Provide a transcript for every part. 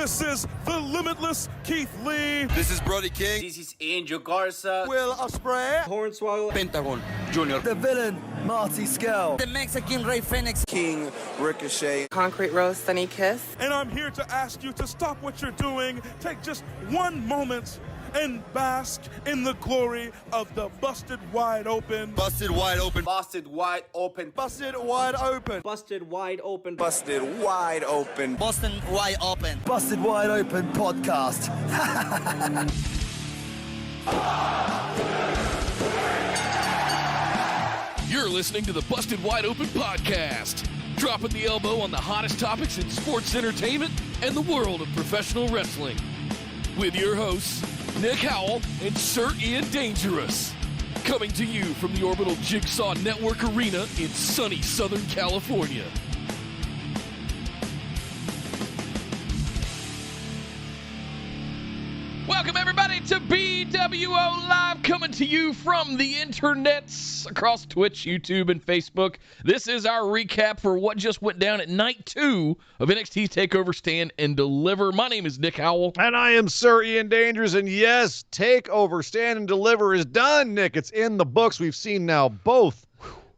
This is the limitless Keith Lee. This is Brody King. This is Angel Garza. Will Ospreay. Hornswoggle. Pentagon Jr. The villain, Marty Scurll. The Mexican Rey Fenix. King Ricochet. Concrete Rose, Sunny Kiss. And I'm here to ask you to stop what you're doing, take just one moment, and bask in the glory of the Busted Wide Open. Busted Wide Open. Busted Wide Open. Busted Wide Open. Busted Wide Open. Busted Wide Open. Boston Wide Open. Busted Wide Open podcast. You're listening to the Busted Wide Open podcast, dropping the elbow on the hottest topics in sports entertainment and the world of professional wrestling. With your hosts, Nick Howell and Sir Ian Dangerous. Coming to you from the Orbital Jigsaw Network Arena in sunny Southern California. Welcome, everybody, to BWO Live, coming to you from the internets across Twitch, YouTube, and Facebook. This is our recap for what just went down at Night 2 of NXT Takeover Stand and Deliver. My name is Nick Howell. And I am Sir Ian Dangerous. And yes, Takeover Stand and Deliver is done, Nick. It's in the books. We've seen now both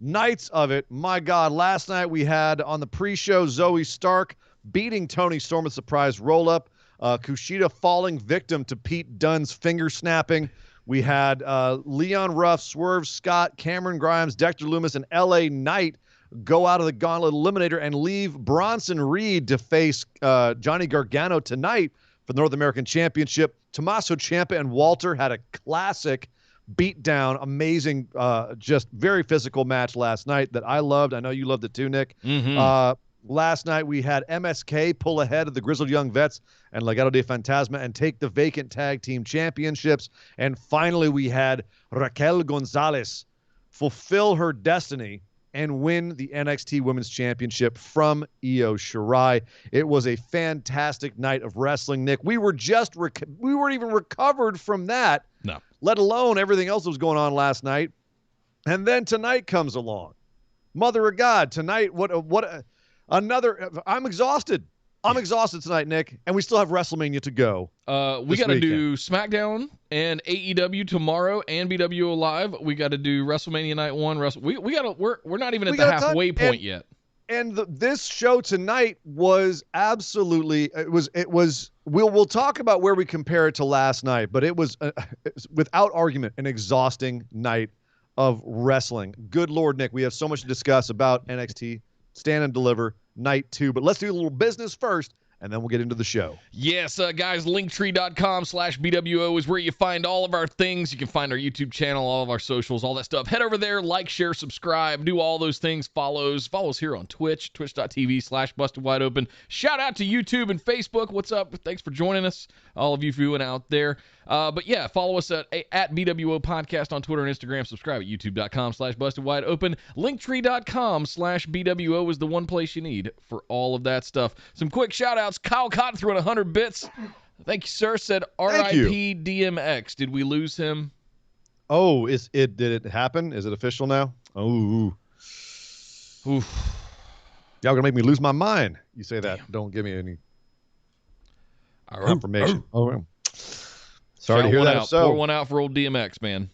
nights of it. My God, last night we had on the pre-show Zoe Stark beating Toni Storm with a surprise roll-up. Kushida falling victim to Pete Dunne's finger snapping. We had Leon Ruff, Swerve Scott, Cameron Grimes, Dexter Lumis, and LA Knight go out of the Gauntlet Eliminator and leave Bronson Reed to face Johnny Gargano tonight for the North American Championship. Tommaso Ciampa and Walter had a classic beatdown, amazing, just very physical match last night that I loved. I know you loved it too, Nick. Last night we had MSK pull ahead of the Grizzled Young Vets and Legado de Fantasma and take the vacant tag team championships. And finally we had Raquel Gonzalez fulfill her destiny and win the NXT Women's Championship from Io Shirai. It was a fantastic night of wrestling, Nick. We were just we weren't even recovered from that. No. Let alone everything else that was going on last night. And then tonight comes along. Mother of God, tonight another. I'm exhausted. I'm exhausted tonight, Nick, and we still have WrestleMania to go. We got to do SmackDown and AEW tomorrow and BWO Live. We got to do WrestleMania Night 1. We're not even at the halfway point yet. And this show tonight was absolutely it was. We'll talk about where we compare it to last night, but it was without argument an exhausting night of wrestling. Good Lord, Nick, we have so much to discuss about NXT Stand and Deliver Night 2. But let's do a little business first, and then we'll get into the show. Yes, guys, linktree.com/BWO is where you find all of our things. You can find our YouTube channel, all of our socials, all that stuff. Head over there, like, share, subscribe, do all those things. Follow us here on Twitch, twitch.tv/BustedWideOpen. Shout out to YouTube and Facebook. What's up? Thanks for joining us, all of you viewing out there. But yeah, follow us at BWO Podcast on Twitter and Instagram. Subscribe at youtube.com/BustedWideOpen. Linktree.com/BWO is the one place you need for all of that stuff. Some quick shout outs. Kyle Cotton threw in 100 bits. Thank you, sir. Said R.I.P. DMX. Did we lose him? Oh, did it happen? Is it official now? Oh. Oof. Y'all gonna make me lose my mind. You say that. Damn. Don't give me any information. Sorry to hear that. Pour one out for old DMX, man.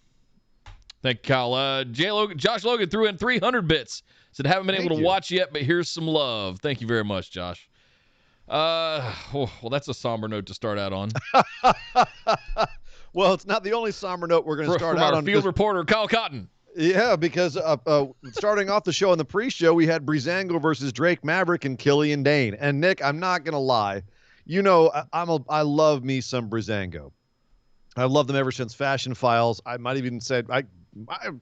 Thank you, Kyle. Josh Logan threw in 300 bits. Said, haven't been able to watch yet, but here's some love. Thank you very much, Josh. Well, that's a somber note to start out on. Well, it's not the only somber note we're going to start out on. Field reporter, Kyle Cotton. Yeah, because starting off the show in the pre-show, we had Breezango versus Drake Maverick and Killian Dane. And, Nick, I'm not going to lie. You know, I love me some Breezango. I've loved them ever since Fashion Files. I might even said I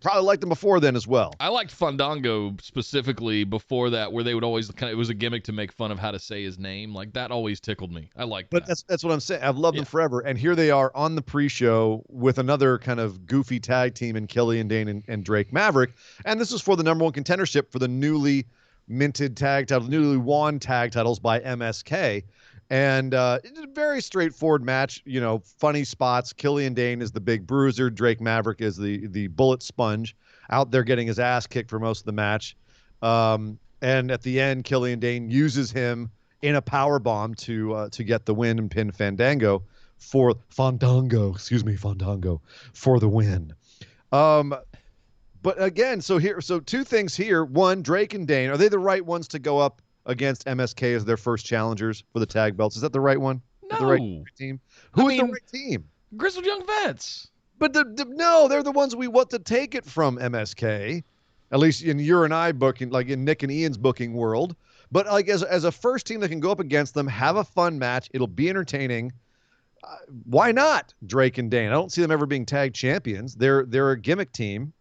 probably liked them before then as well. I liked Fandango specifically before that, where they would always it was a gimmick to make fun of how to say his name. Like, that always tickled me. I liked that. But that's what I'm saying. I've loved them forever. And here they are on the pre-show with another kind of goofy tag team in Killian Dane and Drake Maverick. And this is for the number one contendership for the newly minted tag title, newly won tag titles by MSK. And it's a very straightforward match, you know, funny spots. Killian Dane is the big bruiser. Drake Maverick is the bullet sponge out there getting his ass kicked for most of the match. And at the end, Killian Dane uses him in a power bomb to get the win and pin Fandango for Fandango for the win. But again, so two things here. One, Drake and Dane, are they the right ones to go up against MSK as their first challengers for the tag belts? Is that the right one? No. The right team? Who's the right team? Grizzled Young Vets. But no, they're the ones we want to take it from MSK. At least in your and I booking, like in Nick and Ian's booking world. But like as a first team that can go up against them, have a fun match. It'll be entertaining. Why not Drake and Dane? I don't see them ever being tag champions. They're a gimmick team.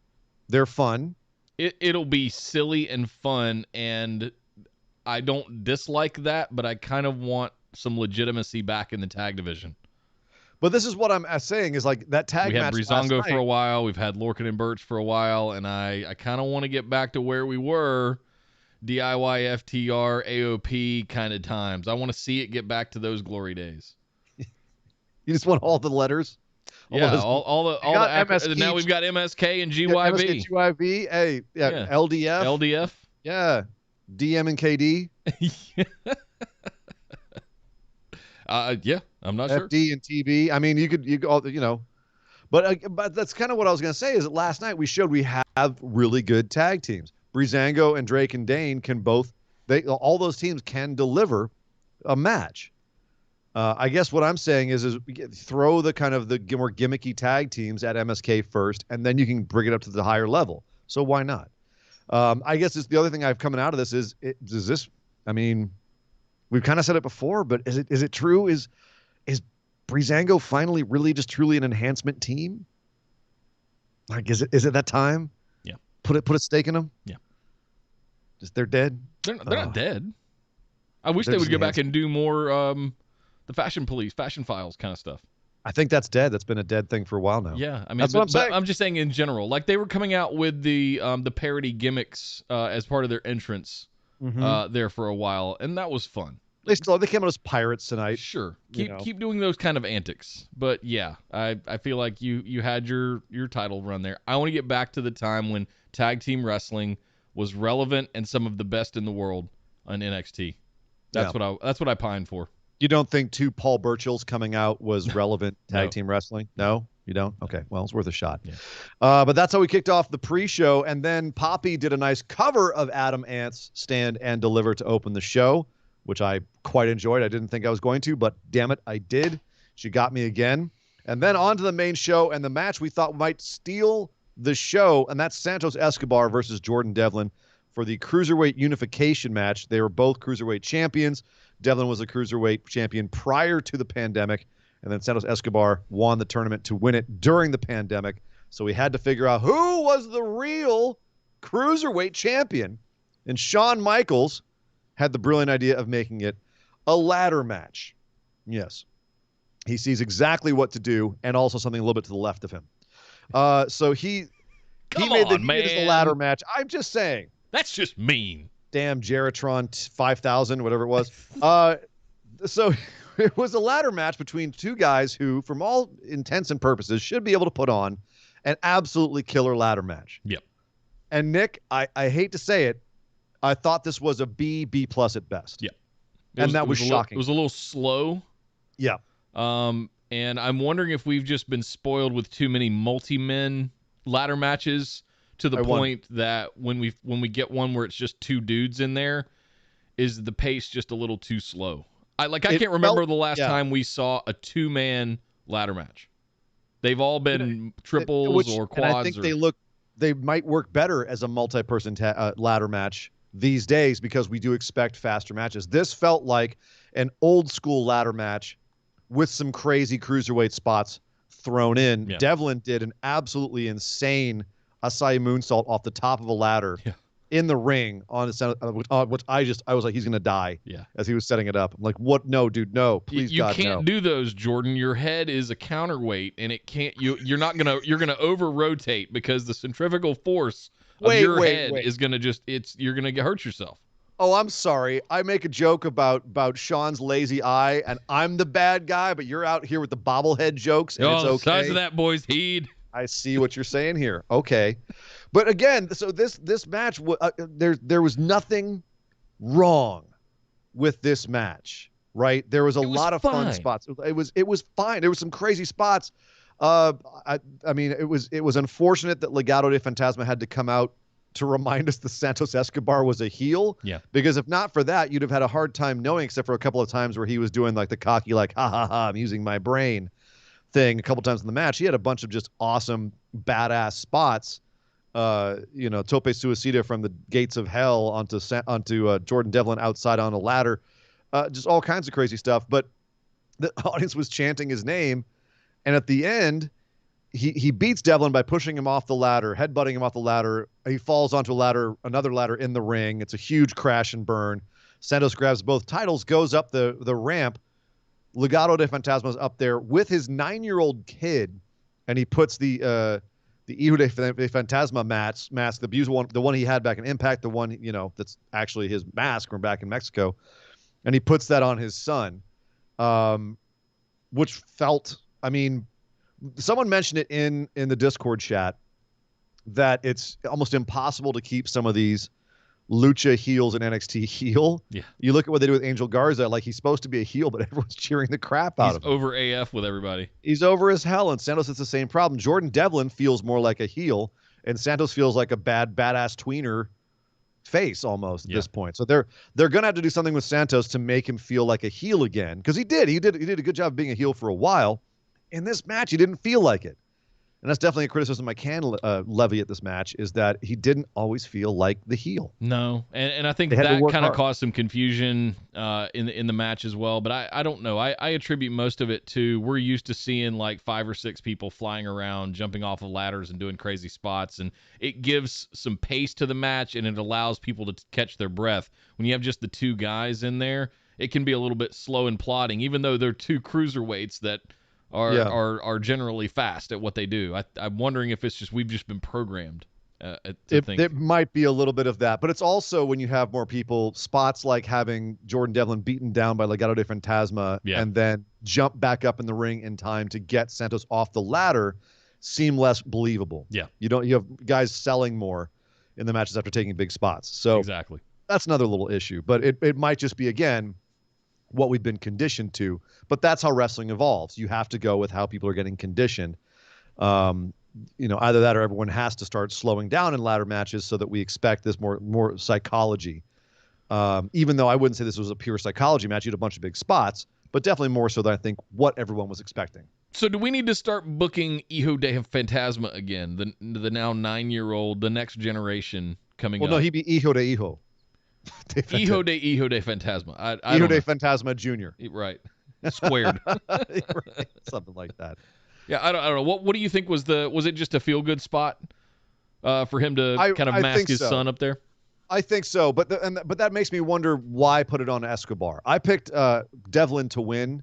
They're fun. It'll be silly and fun, and I don't dislike that, but I kind of want some legitimacy back in the tag division. But this is what I'm saying is like that tag match. We had Breezango for a while. We've had Lorcan and Birch for a while, and I kind of want to get back to where we were, DIY, FTR, AOP kind of times. I want to see it get back to those glory days. You just want all the letters? Yeah, all the acronyms. Now we've got MSK and GYV. GYV, hey, yeah, LDF. LDF. Yeah, DM and KD. Yeah, I'm not sure. FD and TB. I mean, you could all, but that's kind of what I was going to say is that last night we showed we have really good tag teams. Breezango and Drake and Dane can both, all those teams can deliver a match. I guess what I'm saying is throw the kind of the more gimmicky tag teams at MSK first, and then you can bring it up to the higher level. So why not? I guess it's the other thing I've coming out of this is this. I mean, we've kind of said it before, but is it true? Is Breezango finally really just truly an enhancement team? Like, is it that time? Yeah. Put a stake in them. Yeah. Just they're dead. They're not dead. I wish they would go back and do more. The Fashion Police, Fashion Files kind of stuff. I think that's dead. That's been a dead thing for a while now. Yeah, I mean, that's what I'm saying. I'm just saying in general, like they were coming out with the parody gimmicks as part of their entrance there for a while, and that was fun. They came out as pirates tonight. Sure, keep doing those kind of antics. But yeah, I feel like you had your title run there. I want to get back to the time when tag team wrestling was relevant and some of the best in the world on NXT. That's what I pine for. You don't think two Paul Burchills coming out was relevant tag team wrestling? No, you don't? Okay, well, it's worth a shot. Yeah. But that's how we kicked off the pre-show, and then Poppy did a nice cover of Adam Ant's Stand and Deliver to open the show, which I quite enjoyed. I didn't think I was going to, but damn it, I did. She got me again. And then on to the main show, and the match we thought might steal the show, and that's Santos Escobar versus Jordan Devlin for the Cruiserweight Unification match. They were both Cruiserweight champions. Devlin was a Cruiserweight champion prior to the pandemic, and then Santos Escobar won the tournament to win it during the pandemic. So we had to figure out who was the real Cruiserweight champion. And Shawn Michaels had the brilliant idea of making it a ladder match. Yes. He sees exactly what to do, and also something a little bit to the left of him. So he made it a ladder match. I'm just saying. That's just mean. Damn Geritron 5000, whatever it was. So it was a ladder match between two guys who, from all intents and purposes, should be able to put on an absolutely killer ladder match. Yep. And Nick, I hate to say it, I thought this was a B+ at best. Yep. That was shocking. It was a little slow. Yeah. And I'm wondering if we've just been spoiled with too many multi-men ladder matches to the point that when we get one where it's just two dudes in there, is the pace just a little too slow? I can't remember the last time we saw a two-man ladder match. They've all been triples or quads. And I think they might work better as a multi-person ladder match these days because we do expect faster matches. This felt like an old school ladder match with some crazy cruiserweight spots thrown in. Yeah. Devlin did an absolutely insane Acai moonsault off the top of a ladder in the ring on the which I was like, he's gonna die. Yeah. As he was setting it up, I'm like, what? No, dude, no, please, you God, can't do those, Jordan. Your head is a counterweight, and it can't. You're gonna over rotate because the centrifugal force of your head is gonna you're gonna hurt yourself. Oh, I'm sorry. I make a joke about Sean's lazy eye, and I'm the bad guy, but you're out here with the bobblehead jokes, and it's okay. Size of that boy's heed. I see what you're saying here. Okay. But again, so this match, there was nothing wrong with this match, right? There was a lot of fun spots. It was fine. There was some crazy spots. I mean, it was unfortunate that Legado de Fantasma had to come out to remind us that Santos Escobar was a heel. Yeah. Because if not for that, you'd have had a hard time knowing, except for a couple of times where he was doing like the cocky, like, ha ha ha, I'm using my brain thing a couple times in the match. He had a bunch of just awesome, badass spots. Tope Suicida from the gates of hell onto Jordan Devlin outside on a ladder. Just all kinds of crazy stuff. But the audience was chanting his name. And at the end, he beats Devlin by pushing him off the ladder, headbutting him off the ladder. He falls onto another ladder in the ring. It's a huge crash and burn. Santos grabs both titles, goes up the ramp. Legado de Fantasma's up there with his 9-year-old kid, and he puts the Hijo de Fantasma mask, the one he had back in Impact, the one that's actually his mask from back in Mexico, and he puts that on his son, which felt, I mean. Someone mentioned it in the Discord chat that it's almost impossible to keep some of these lucha heels in NXT heel. Yeah. You look at what they do with Angel Garza, like he's supposed to be a heel, but everyone's cheering the crap out of him. He's over AF with everybody. He's over as hell, and Santos has the same problem. Jordan Devlin feels more like a heel, and Santos feels like a badass tweener face almost at this point. So they're going to have to do something with Santos to make him feel like a heel again, because he did a good job of being a heel for a while. In this match, he didn't feel like it. And that's definitely a criticism I can levy at this match, is that he didn't always feel like the heel. No, and I think that kind of caused some confusion in the match as well. But I don't know. I attribute most of it to we're used to seeing like 5 or 6 people flying around, jumping off of ladders and doing crazy spots. And it gives some pace to the match, and it allows people to catch their breath. When you have just the 2 guys in there, it can be a little bit slow and plodding, even though they're 2 cruiserweights that are generally fast at what they do. I'm wondering if it's just we've just been programmed to think. It might be a little bit of that, but it's also when you have more people, spots like having Jordan Devlin beaten down by Legado de Fantasma and then jump back up in the ring in time to get Santos off the ladder seem less believable. Yeah. You have guys selling more in the matches after taking big spots. So exactly. That's another little issue, but it might just be, again, what we've been conditioned to, but that's how wrestling evolves. You have to go with how people are getting conditioned. Either that or everyone has to start slowing down in ladder matches so that we expect this more psychology. Even though I wouldn't say this was a pure psychology match, you had a bunch of big spots, but definitely more so than I think what everyone was expecting. So do we need to start booking Hijo de Fantasma again, the now 9-year-old, the next generation coming up? Well, no, he'd be Hijo de Hijo. Hijo de Fantasma. Hijo de Fantasma Jr. Right. Squared. Right. Something like that. Yeah, I don't know. What do you think was it just a feel-good spot for him to kind of mask his son up there? I think so, but that makes me wonder why put it on Escobar. I picked Devlin to win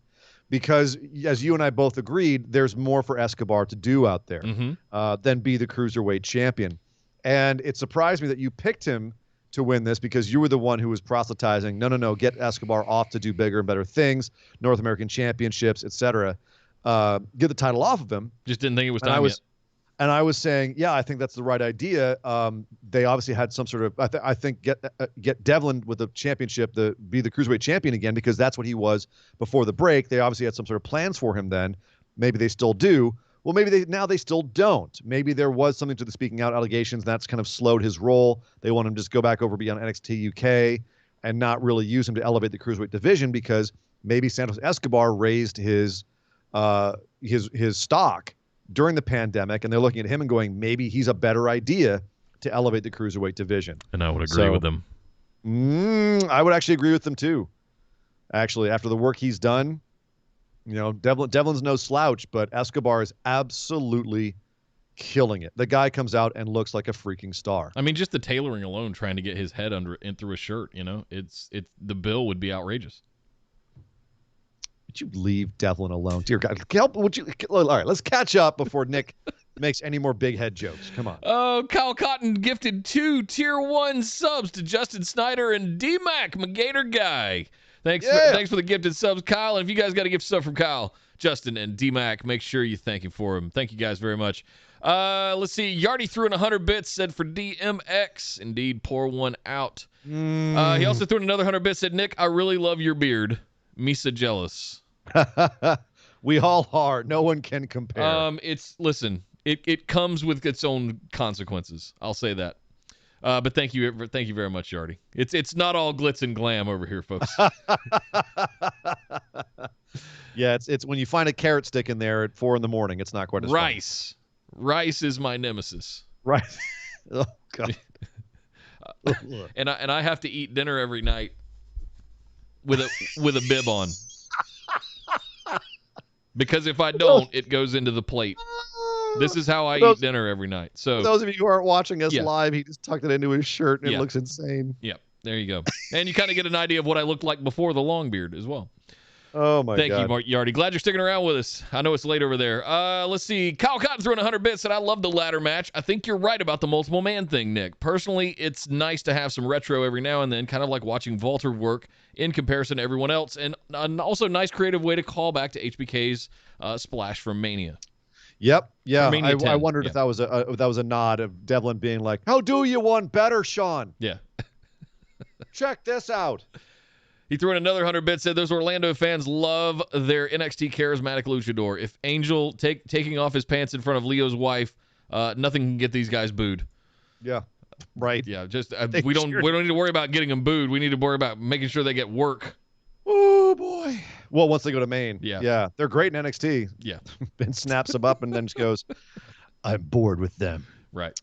because, as you and I both agreed, there's more for Escobar to do out there than be the Cruiserweight Champion. And it surprised me that you picked him to win this because you were the one who was proselytizing, no, get Escobar off to do bigger and better things, North American Championships, etc. Get the title off of him. Just didn't think it was time yet. And I was saying, yeah, I think that's the right idea. They obviously had some sort of, I think, get Devlin with the championship, be the Cruiserweight Champion again, because that's what he was before the break. They obviously had some sort of plans for him then. Maybe they still do. Well, maybe they still don't. Maybe there was something to the speaking out allegations, and that's kind of slowed his role. They want him to just go back over, be on NXT UK, and not really use him to elevate the Cruiserweight division because maybe Santos Escobar raised his stock during the pandemic, and they're looking at him and going, maybe he's a better idea to elevate the Cruiserweight division. And I would agree with them. I would actually agree with them too. Actually, after the work he's done, Devlin's no slouch, but Escobar is absolutely killing it. The guy comes out and looks like a freaking star. I mean, just the tailoring alone, trying to get his head under in through a shirt, it's the bill would be outrageous. Would you leave Devlin alone? Dear God, all right, let's catch up before Nick makes any more big head jokes. Come on. Oh, Kyle Cotton gifted 2 Tier 1 subs to Justin Snyder and D-Mac, my Gator guy. Thanks for the gifted subs, Kyle. And if you guys got a gift sub from Kyle, Justin, and D-Mac, make sure you thank him for him. Thank you guys very much. Let's see. Yardy threw in 100 bits, said for DMX. Indeed, pour one out. He also threw in another 100 bits, said, Nick, I really love your beard. Misa jealous. We all are. No one can compare. Listen, it comes with its own consequences. I'll say that. But thank you very much, Yardy. It's not all glitz and glam over here, folks. Yeah, it's when you find a carrot stick in there at 4 a.m. It's not quite as Rice. Rice is my nemesis. Right. Oh God. and I have to eat dinner every night with a bib on. Because if I don't, it goes into the plate. This is how I eat dinner every night. So for those of you who aren't watching us live, he just tucked it into his shirt and it looks insane. Yep. There you go. And you kind of get an idea of what I looked like before the long beard as well. Oh, my God. Thank you, Mark Yardy. Glad you're sticking around with us. I know it's late over there. Let's see. Kyle Cotton throwing 100 bits, and I love the ladder match. I think you're right about the multiple man thing, Nick. Personally, it's nice to have some retro every now and then, kind of like watching Walter work in comparison to everyone else, and also a nice creative way to call back to HBK's splash from Mania. Yep. Yeah. I wondered yeah. if that was a nod of Devlin being like, "How do you one better, Sean?" Yeah. Check this out. He threw in another 100 bits, said those Orlando fans love their NXT charismatic luchador. If Angel taking off his pants in front of Leo's wife, nothing can get these guys booed. Yeah. Right. Yeah. Just we don't need to worry about getting them booed. We need to worry about making sure they get work. Oh boy. Well, once they go to Maine. Yeah. Yeah. They're great in NXT. Yeah. Ben snaps them up and then just goes, "I'm bored with them." Right.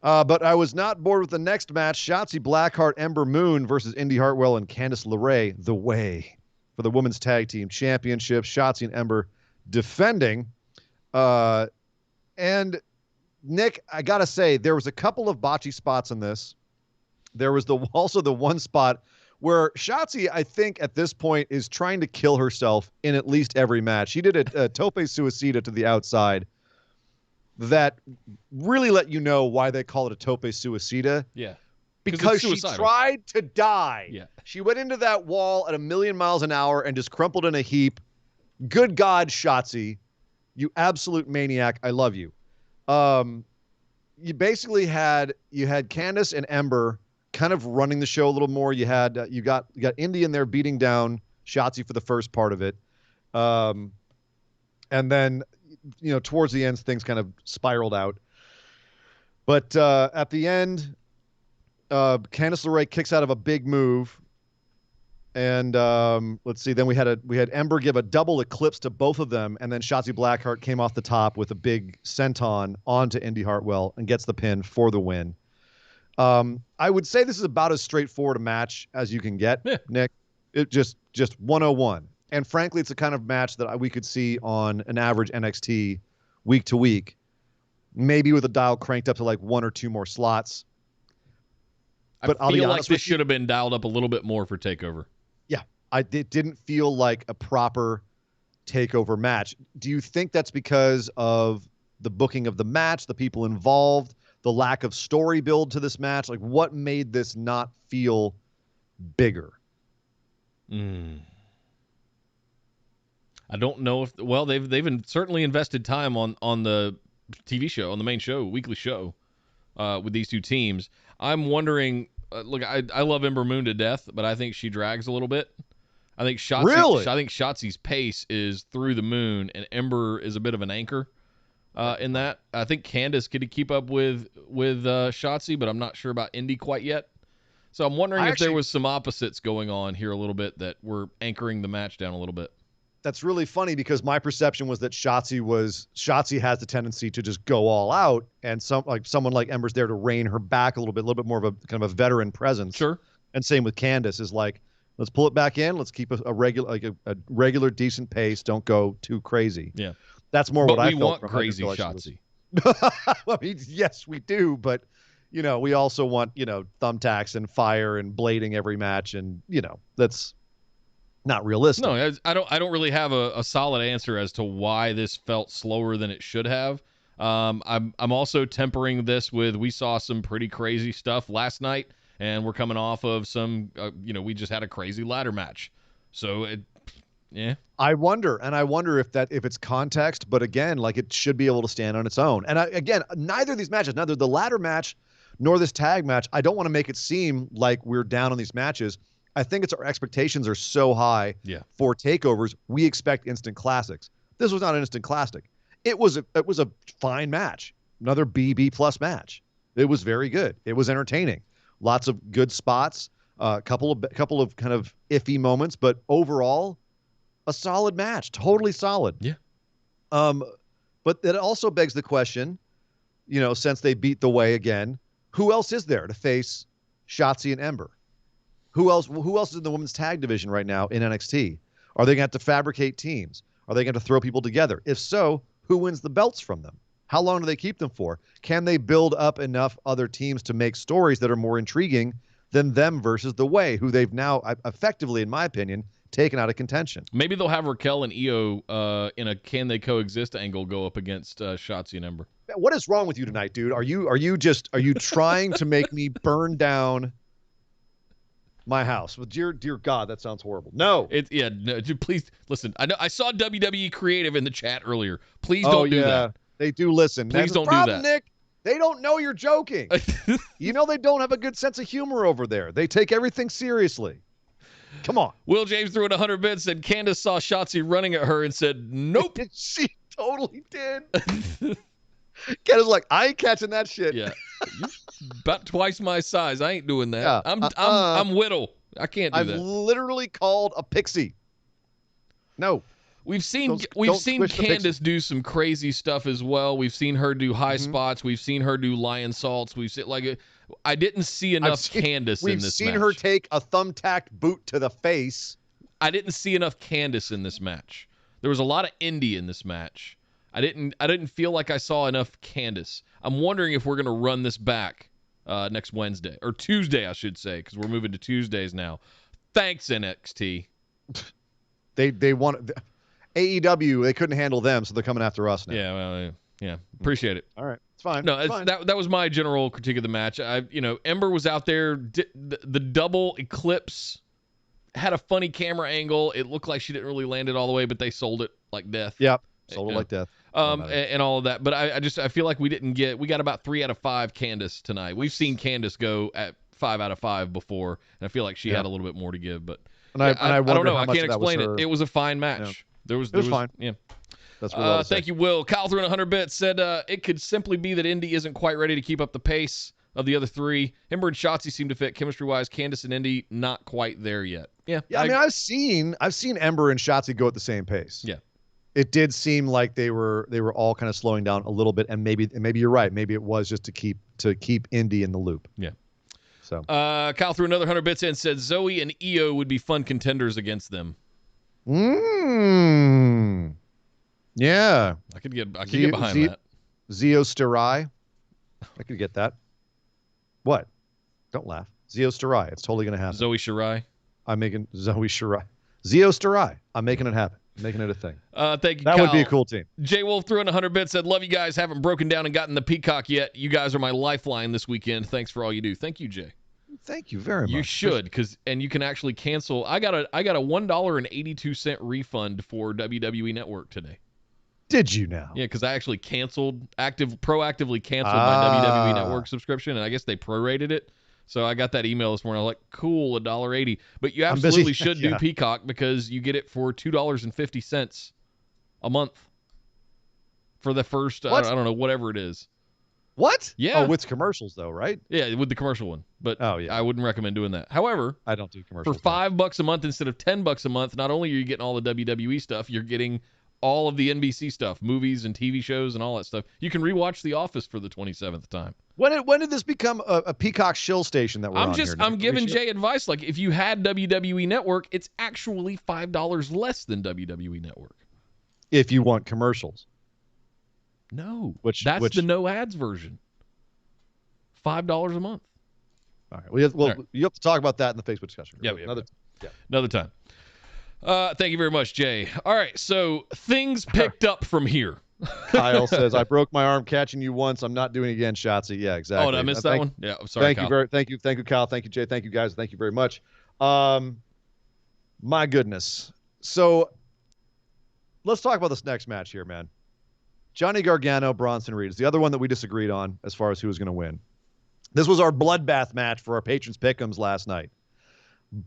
But I was not bored with the next match. Shotzi Blackheart, Ember Moon versus Indy Hartwell and Candice LeRae, The Way, for the Women's Tag Team Championship. Shotzi and Ember defending. And Nick, I got to say, there was a couple of botchy spots in this. There was also the one spot where Shotzi, I think, at this point is trying to kill herself in at least every match. She did a tope suicida to the outside that really let you know why they call it a tope suicida. Yeah. Because she tried to die. Yeah. She went into that wall at 1,000,000 miles an hour and just crumpled in a heap. Good God, Shotzi, you absolute maniac. I love you. You basically had Candice and Ember kind of running the show a little more. You got Indy in there beating down Shotzi for the first part of it. And then, towards the end, things kind of spiraled out. But at the end, Candice LeRae kicks out of a big move. And let's see, then we had Ember give a double eclipse to both of them, and then Shotzi Blackheart came off the top with a big senton onto Indy Hartwell and gets the pin for the win. I would say this is about as straightforward a match as you can get, Nick. It just 101. And frankly, it's the kind of match that we could see on an average NXT week to week, maybe with a dial cranked up to like 1 or 2 more slots. But I feel like this should have been dialed up a little bit more for TakeOver. Yeah, it didn't feel like a proper TakeOver match. Do you think that's because of the booking of the match, the people involved, the lack of story build to this match? Like, what made this not feel bigger? I don't know if they've certainly invested time on the TV show, on the main show, weekly show, with these two teams. I'm wondering. Look, I love Ember Moon to death, but I think she drags a little bit. I think Shotzi's pace is through the moon, and Ember is a bit of an anchor in that. I think Candice could keep up with Shotzi, but I'm not sure about Indy quite yet. So I'm wondering if there was some opposites going on here a little bit that were anchoring the match down a little bit. That's really funny because my perception was that Shotzi has the tendency to just go all out, and someone like Ember's there to rein her back a little bit more of a kind of a veteran presence. Sure. And same with Candice is like, let's pull it back in. Let's keep a regular decent pace. Don't go too crazy. Yeah. That's more what I felt. We want crazy Shotzi. I mean, yes, we do, but we also want thumbtacks and fire and blading every match, and that's not realistic. No, I don't really have a solid answer as to why this felt slower than it should have. I'm also tempering this with, we saw some pretty crazy stuff last night, and we're coming off of some we just had a crazy ladder match. So Yeah. I wonder if it's context, but again, like it should be able to stand on its own. And again, neither of these matches, neither the ladder match nor this tag match, I don't want to make it seem like we're down on these matches. I think it's our expectations are so high for takeovers. We expect instant classics. This was not an instant classic. It was a fine match. Another B+ match. It was very good. It was entertaining. Lots of good spots. A couple of kind of iffy moments, but overall, a solid match. Totally solid. Yeah. But it also begs the question, since they beat the Way again, who else is there to face Shotzi and Ember? Who else is in the women's tag division right now in NXT? Are they going to have to fabricate teams? Are they going to throw people together? If so, who wins the belts from them? How long do they keep them for? Can they build up enough other teams to make stories that are more intriguing than them versus the Way, who they've now effectively, in my opinion, taken out of contention? Maybe they'll have Raquel and Io in a can they coexist angle go up against Shotzi and Ember. What is wrong with you tonight, dude? Are you trying to make me burn down my house? Well, dear God, that sounds horrible. No. No, dude, please listen. I know I saw WWE Creative in the chat earlier. Please don't do that. They do listen. Please don't do that. Nick. They don't know you're joking. They don't have a good sense of humor over there. They take everything seriously. Come on. Will James threw in 100 bits, said Candace saw Shotzi running at her and said, nope. She totally did. Candace was like, I ain't catching that shit. Yeah. You're about twice my size. I ain't doing that. Yeah. I'm whittle. I can't do that. I've literally called a pixie. No. We've seen don't Candace do some crazy stuff as well. We've seen her do high spots. We've seen her do lion salts. We've seen I didn't see enough Candace in this match. We've seen her take a thumbtacked boot to the face. I didn't see enough Candace in this match. There was a lot of Indy in this match. I didn't feel like I saw enough Candace. I'm wondering if we're going to run this back next Wednesday or Tuesday, I should say, because we're moving to Tuesdays now. Thanks, NXT. They want AEW. They couldn't handle them, so they're coming after us now. Yeah, well, yeah. Appreciate it. All right, it's fine. No, it's fine. That was my general critique of the match. Ember was out there. The double eclipse had a funny camera angle. It looked like she didn't really land it all the way, but they sold it like death. Yep, sold it like death. And all of that. But I feel like we got about 3 out of 5 Candace tonight. We've seen Candace go at 5 out of 5 before, and I feel like she had a little bit more to give. But I don't know. I can't explain it. It was a fine match. Yeah. It was fine. Yeah. That's what thank you, Will. Kyle threw in 100 bits, said it could simply be that Indy isn't quite ready to keep up the pace of the other 3. Ember and Shotzi seem to fit chemistry-wise. Candace and Indy not quite there yet. Yeah. I mean, I've seen Ember and Shotzi go at the same pace. Yeah. It did seem like they were all kind of slowing down a little bit, and maybe you're right. Maybe it was just to keep Indy in the loop. Yeah. So Kyle threw another 100 bits in, said Zoe and Io would be fun contenders against them. Yeah. I could get behind that. Zio Stirai. I could get that. What? Don't laugh. Zio Stirai. It's totally going to happen. Zoe Shirai. I'm making Zoe Shirai. Zio Stirai. I'm making it happen. I'm making it a thing. Thank you, That Kyle. would be a cool team. Jay Wolf threw in 100 bits, said, love you guys. Haven't broken down and gotten the Peacock yet. You guys are my lifeline this weekend. Thanks for all you do. Thank you, Jay. Thank you very much. You should, and you can actually cancel. I got a $1.82 refund for WWE Network today. Did you now? Yeah, because I actually proactively canceled my WWE Network subscription, and I guess they prorated it. So I got that email this morning. I was like, cool, $1.80. But you absolutely should do Peacock because you get it for $2.50 a month for the first, I don't know, whatever it is. What? Yeah. Oh, with commercials though, right? Yeah, with the commercial one. But I wouldn't recommend doing that. However, I don't do commercials. For $5 a month instead of $10 a month, not only are you getting all the WWE stuff, you're getting all of the NBC stuff, movies and TV shows and all that stuff. You can rewatch The Office for the 27th time. When did this become a Peacock shill station that we're on here? I'm giving Jay advice. Like, if you had WWE Network, it's actually $5 less than WWE Network. If you want commercials. No. That's the no ads version. $5 a month. All right. You have to talk about that in the Facebook discussion. Yeah. Another time. Thank you very much, Jay. All right, so things picked up from here. Kyle says, I broke my arm catching you once. I'm not doing it again, Shotzi. Yeah, exactly. Oh, did I miss that one? Yeah, I'm sorry, Kyle. Thank you, Kyle. Thank you, Jay. Thank you, guys. Thank you very much. My goodness. So let's talk about this next match here, man. Johnny Gargano, Bronson Reed is the other one that we disagreed on as far as who was going to win. This was our bloodbath match for our patrons pick'ems last night.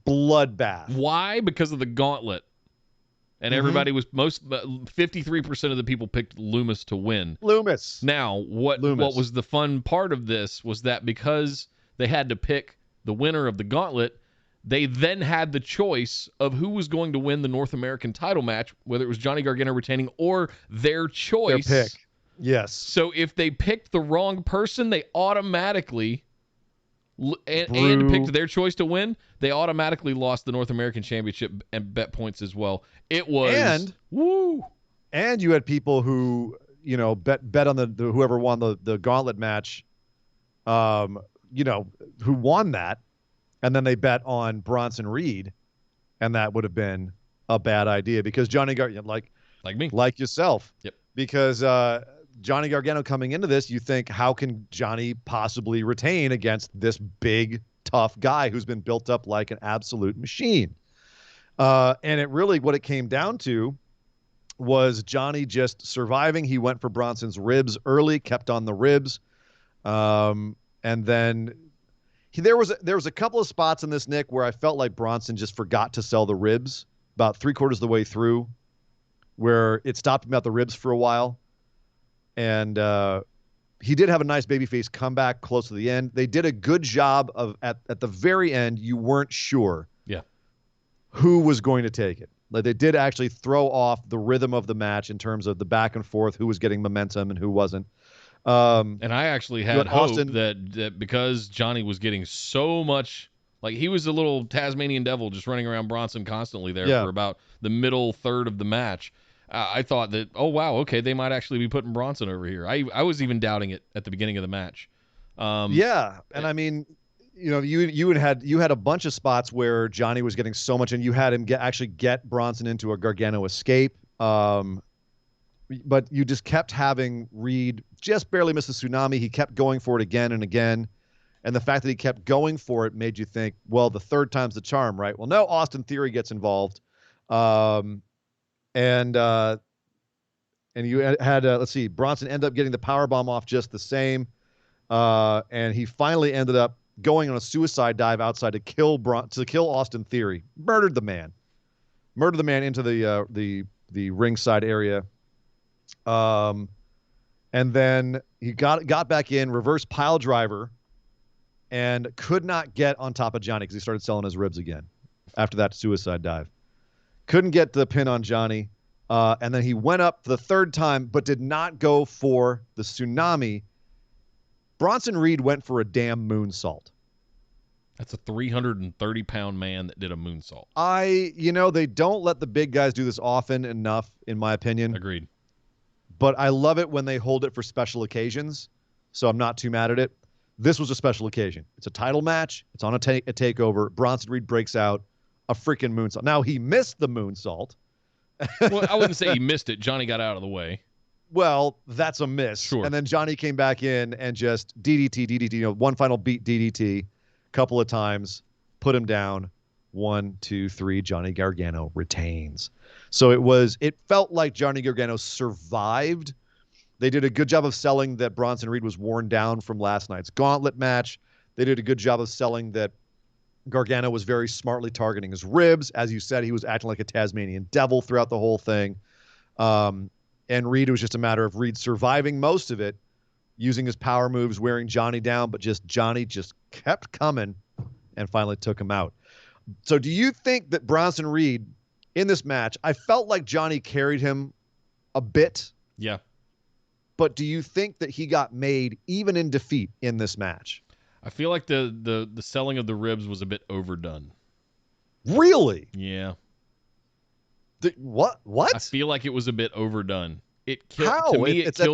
Bloodbath. Why? Because of the gauntlet. And everybody was 53% of the people picked Loomis to win. Loomis. Now, what was the fun part of this was that because they had to pick the winner of the gauntlet, they then had the choice of who was going to win the North American title match, whether it was Johnny Gargano retaining or their choice. Their pick. Yes. So if they picked the wrong person, they automatically and picked their choice to win, they automatically lost the North American Championship and bet points as well. It was and you had people who, bet on the whoever won the gauntlet match, who won that, and then they bet on Bronson Reed, and that would have been a bad idea because Johnny Gargano, like me, like yourself, because Johnny Gargano coming into this, you think, how can Johnny possibly retain against this big, tough guy who's been built up like an absolute machine? And it really, what it came down to was Johnny just surviving. He went for Bronson's ribs early, kept on the ribs. And then there was a couple of spots in this, Nick, where I felt like Bronson just forgot to sell the ribs about 3/4 of the way through, where it stopped him at the ribs for a while. And he did have a nice babyface comeback close to the end. They did a good job of at the very end. You weren't sure who was going to take it. Like, they did actually throw off the rhythm of the match in terms of the back and forth, who was getting momentum and who wasn't. And I actually had hope that because Johnny was getting so much, like, he was a little Tasmanian devil just running around Bronson constantly there for about the middle third of the match. I thought that, oh, wow, okay, they might actually be putting Bronson over here. I was even doubting it at the beginning of the match. And I mean, you had a bunch of spots where Johnny was getting so much, and you had him get Bronson into a Gargano escape. But you just kept having Reed just barely miss the tsunami. He kept going for it again and again. And the fact that he kept going for it made you think, well, the third time's the charm, right? Well, no, Austin Theory gets involved. And you had let's see, Bronson ended up getting the powerbomb off just the same. And he finally ended up going on a suicide dive outside to kill Austin Theory. Murdered the man into the ringside area. And then he got back in, reverse pile driver, and could not get on top of Johnny because he started selling his ribs again after that suicide dive. Couldn't get the pin on Johnny. And then he went up for the third time, but did not go for the tsunami. Bronson Reed went for a damn moonsault. That's a 330-pound man that did a moonsault. They don't let the big guys do this often enough, in my opinion. Agreed. But I love it when they hold it for special occasions, so I'm not too mad at it. This was a special occasion. It's a title match. It's on a takeover. Bronson Reed breaks out a freaking moonsault. Now, he missed the moonsault. Well, I wouldn't say he missed it. Johnny got out of the way. Well, that's a miss. Sure. And then Johnny came back in and just DDT, one final beat DDT, a couple of times, put him down. 1, 2, 3, Johnny Gargano retains. So it felt like Johnny Gargano survived. They did a good job of selling that Bronson Reed was worn down from last night's gauntlet match. They did a good job of selling that Gargano was very smartly targeting his ribs. As you said, he was acting like a Tasmanian devil throughout the whole thing. And Reed, it was just a matter of Reed surviving most of it, using his power moves, wearing Johnny down, but Johnny just kept coming and finally took him out. So do you think that Bronson Reed in this match, I felt like Johnny carried him a bit. Yeah. But do you think that he got made even in defeat in this match? I feel like the selling of the ribs was a bit overdone. Really? Yeah. What? I feel like it was a bit overdone. It killed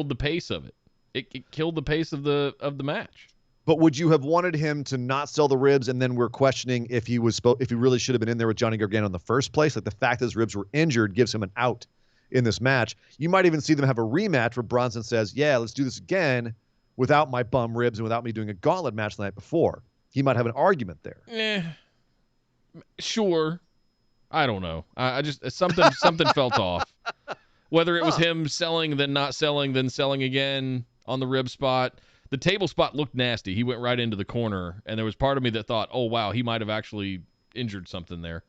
the pace of it. It killed the pace of the match. But would you have wanted him to not sell the ribs, and then we're questioning if he really should have been in there with Johnny Gargano in the first place? Like, the fact that his ribs were injured gives him an out in this match. You might even see them have a rematch where Bronson says, yeah, let's do this again without my bum ribs and without me doing a gauntlet match the night before. He might have an argument there. Sure. I don't know. I just something felt off. Whether it was him selling, then not selling, then selling again on the rib spot. The table spot looked nasty. He went right into the corner, and there was part of me that thought, oh, wow, he might have actually injured something there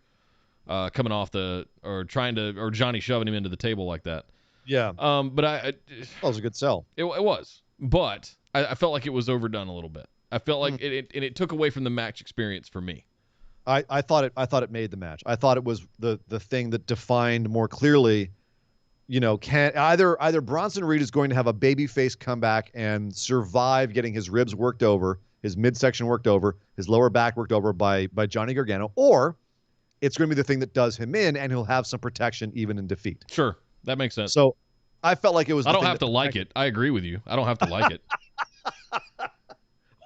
coming off or Johnny shoving him into the table like that. Yeah. But that was a good sell. It was. But I felt like it was overdone a little bit. I felt like it took away from the match experience for me. I thought it made the match. I thought it was the thing that defined more clearly, can either Bronson Reed is going to have a babyface comeback and survive getting his ribs worked over, his midsection worked over, his lower back worked over by Johnny Gargano, or it's going to be the thing that does him in and he'll have some protection even in defeat. Sure. That makes sense. So I felt like it was. I don't have to like it. I agree with you. I don't have to like it.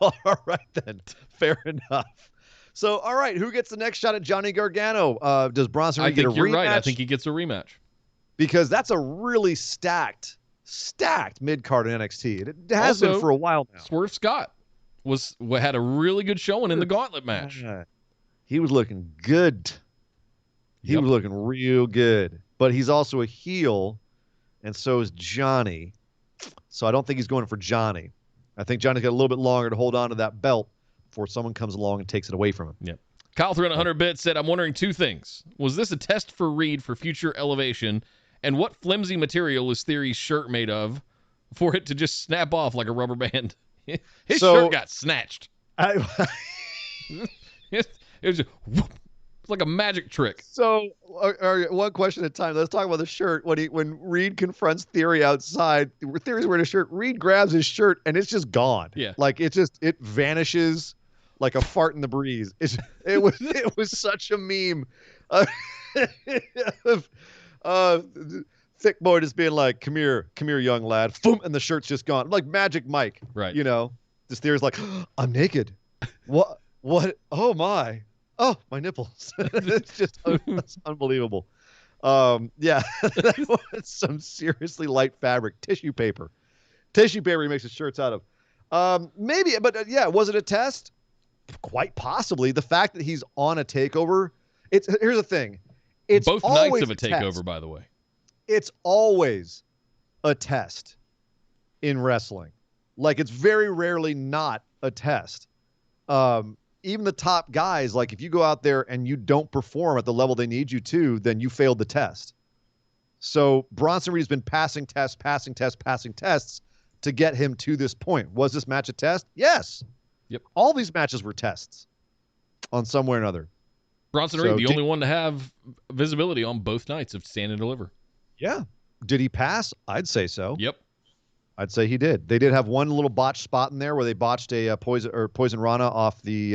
All right, then. Fair enough. So, all right, who gets the next shot at Johnny Gargano? Does Bronson Reed get a rematch? I think you're right. I think he gets a rematch. Because that's a really stacked mid-card in NXT. It has been for a while now. Swerve Scott had a really good showing in the gauntlet match. He was looking good. He was looking real good. But he's also a heel, and so is Johnny. So I don't think he's going for Johnny. I think Johnny's got a little bit longer to hold on to that belt before someone comes along and takes it away from him. Yep. Kyle threw in 100 bits, said, I'm wondering two things. Was this a test for Reed for future elevation? And what flimsy material is Theory's shirt made of for it to just snap off like a rubber band? His shirt got snatched. It was just whoop. It's like a magic trick. So, one question at a time. Let's talk about the shirt. When Reed confronts Theory outside, Theory's wearing a shirt. Reed grabs his shirt and it's just gone. Yeah, like it vanishes like a fart in the breeze. It was such a meme. Thick boy just being like, "Come here, young lad," boom, and the shirt's just gone. Like Magic Mike, right? This Theory's like, "I'm naked." What? Oh my. Oh, my nipples. It's just that's unbelievable. Yeah, that was some seriously light fabric. Tissue paper he makes his shirts out of. Maybe, but yeah, was it a test? Quite possibly. The fact that he's on a takeover, here's the thing. It's both nights of a takeover, by the way. It's always a test in wrestling. Like, it's very rarely not a test. Even the top guys, like if you go out there and you don't perform at the level they need you to, then you failed the test. So Bronson Reed has been passing tests to get him to this point. Was this match a test? Yes. Yep. All these matches were tests on some way or another. Bronson Reed, the only one to have visibility on both nights of Stand and Deliver. Yeah. Did he pass? I'd say so. Yep. I'd say he did. They did have one little botched spot in there where they botched a Poison Rana off the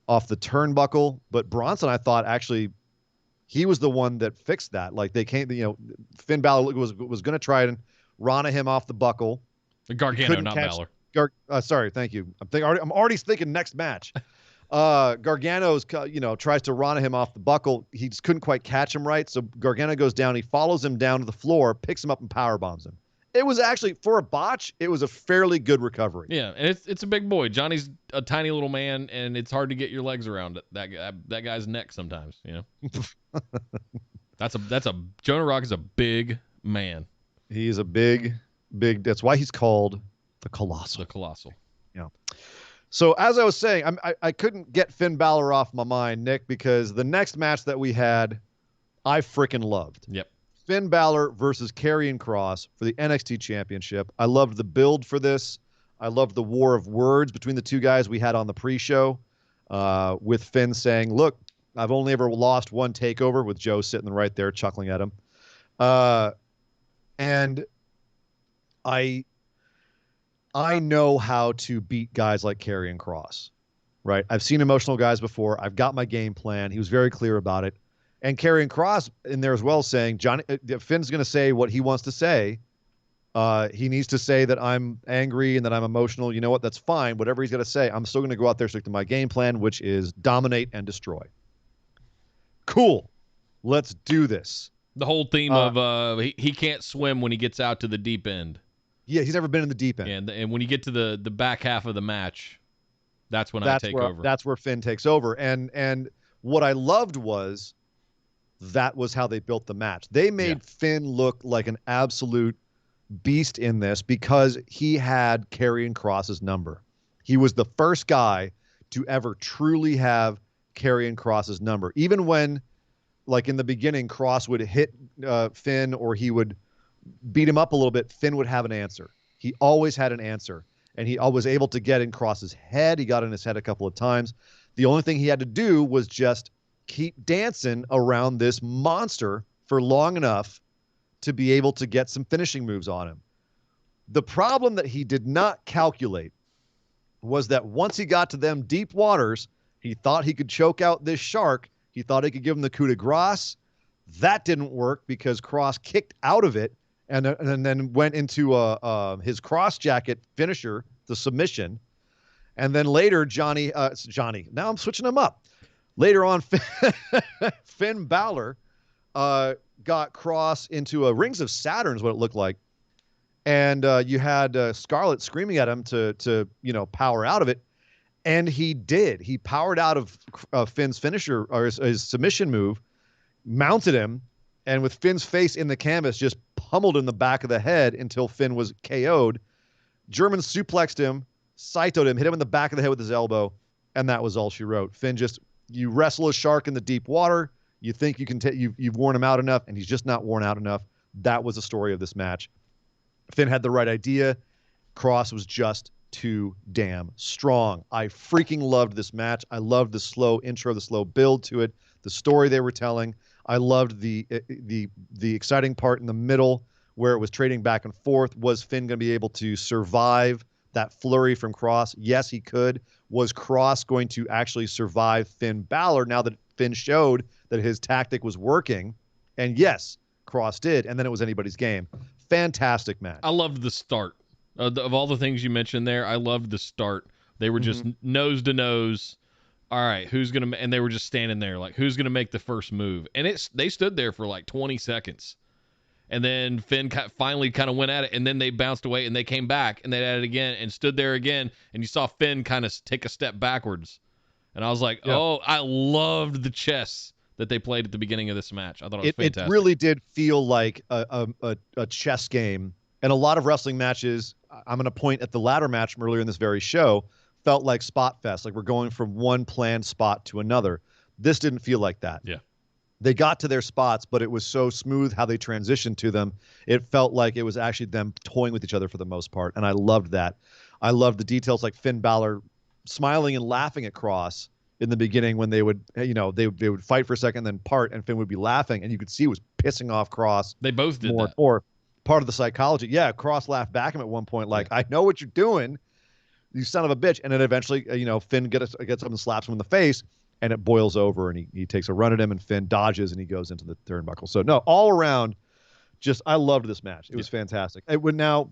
turnbuckle. But Bronson, I thought, actually, he was the one that fixed that. Like they came, Finn Balor was going to try and Rana him off the buckle. Gargano, not Balor. Sorry, thank you. I'm already thinking next match. Gargano's, tries to Rana him off the buckle. He just couldn't quite catch him right. So Gargano goes down. He follows him down to the floor, picks him up, and power bombs him. It was actually, for a botch, it was a fairly good recovery. Yeah, and it's a big boy. Johnny's a tiny little man, and it's hard to get your legs around that guy's neck sometimes. Jonah Rock is a big man. He's a big. That's why he's called the Colossal. The Colossal. Yeah. So as I was saying, I couldn't get Finn Balor off my mind, Nick, because the next match that we had, I freaking loved. Yep. Finn Balor versus Karrion Kross for the NXT Championship. I loved the build for this. I loved the war of words between the two guys we had on the pre-show, with Finn saying, "Look, I've only ever lost one takeover," with Joe sitting right there chuckling at him. And I know how to beat guys like Karrion Kross, right? I've seen emotional guys before. I've got my game plan. He was very clear about it. And Karrion Kross in there as well saying, Finn's going to say what he wants to say. He needs to say that I'm angry and that I'm emotional. You know what? That's fine. Whatever he's going to say, I'm still going to go out there, stick to my game plan, which is dominate and destroy. Cool. Let's do this. The whole theme of he can't swim when he gets out to the deep end. Yeah, he's never been in the deep end. And when you get to the back half of the match, that's when I take over. That's where Finn takes over. And what I loved was that was how they built the match. They made Finn look like an absolute beast in this because he had Karrion Kross's number. He was the first guy to ever truly have Karrion Kross's number. Even when, like in the beginning, Kross would hit Finn or he would beat him up a little bit, Finn would have an answer. He always had an answer. And he was able to get in Kross's head. He got in his head a couple of times. The only thing he had to do was just keep dancing around this monster for long enough to be able to get some finishing moves on him. The problem that he did not calculate was that once he got to them deep waters, he thought he could choke out this shark. He thought he could give him the coup de grace. That didn't work because Kross kicked out of it and then went into his cross jacket finisher, the submission. And then later, Johnny, now I'm switching him up. Later on, Finn Balor got Kross into a Rings of Saturn is what it looked like. And you had Scarlett screaming at him to power out of it. And he did. He powered out of Finn's finisher or his submission move, mounted him, and with Finn's face in the canvas, just pummeled in the back of the head until Finn was KO'd. German suplexed him, Saito'd him, hit him in the back of the head with his elbow, and that was all she wrote. Finn you wrestle a shark in the deep water, you think you can you've worn him out enough, and he's just not worn out enough. That was the story of this match. Finn had the right idea. Kross was just too damn strong. I freaking loved this match. I loved the slow intro, the slow build to it, the story they were telling. I loved the exciting part in the middle where it was trading back and forth. Was Finn going to be able to survive that flurry from Kross? Yes, he could. Was Kross going to actually survive Finn Balor now that Finn showed that his tactic was working? And yes, Kross did. And then it was anybody's game. Fantastic match. I loved the start. Of all the things you mentioned there, I loved the start. They were just nose to nose. All right, who's going to – and they were just standing there like, who's going to make the first move? And they stood there for like 20 seconds. And then Finn finally kind of went at it, and then they bounced away, and they came back, and they did it again and stood there again, and you saw Finn kind of take a step backwards. And I was like, oh, I loved the chess that they played at the beginning of this match. I thought it was fantastic. It really did feel like a chess game. And a lot of wrestling matches, I'm going to point at the ladder match from earlier in this very show, felt like spot fest, like we're going from one planned spot to another. This didn't feel like that. Yeah. They got to their spots, but it was so smooth how they transitioned to them. It felt like it was actually them toying with each other for the most part, and I loved that. I loved the details like Finn Balor smiling and laughing at Kross in the beginning when they would, they would fight for a second, then part, and Finn would be laughing, and you could see it was pissing off Kross. They both did that. Or part of the psychology. Yeah, Kross laughed back at him at one point, like, I know what you're doing, you son of a bitch. And then eventually, Finn gets up and slaps him in the face, and it boils over, and he takes a run at him, and Finn dodges, and he goes into the turnbuckle. So, no, all around, I loved this match. It was fantastic. It would now,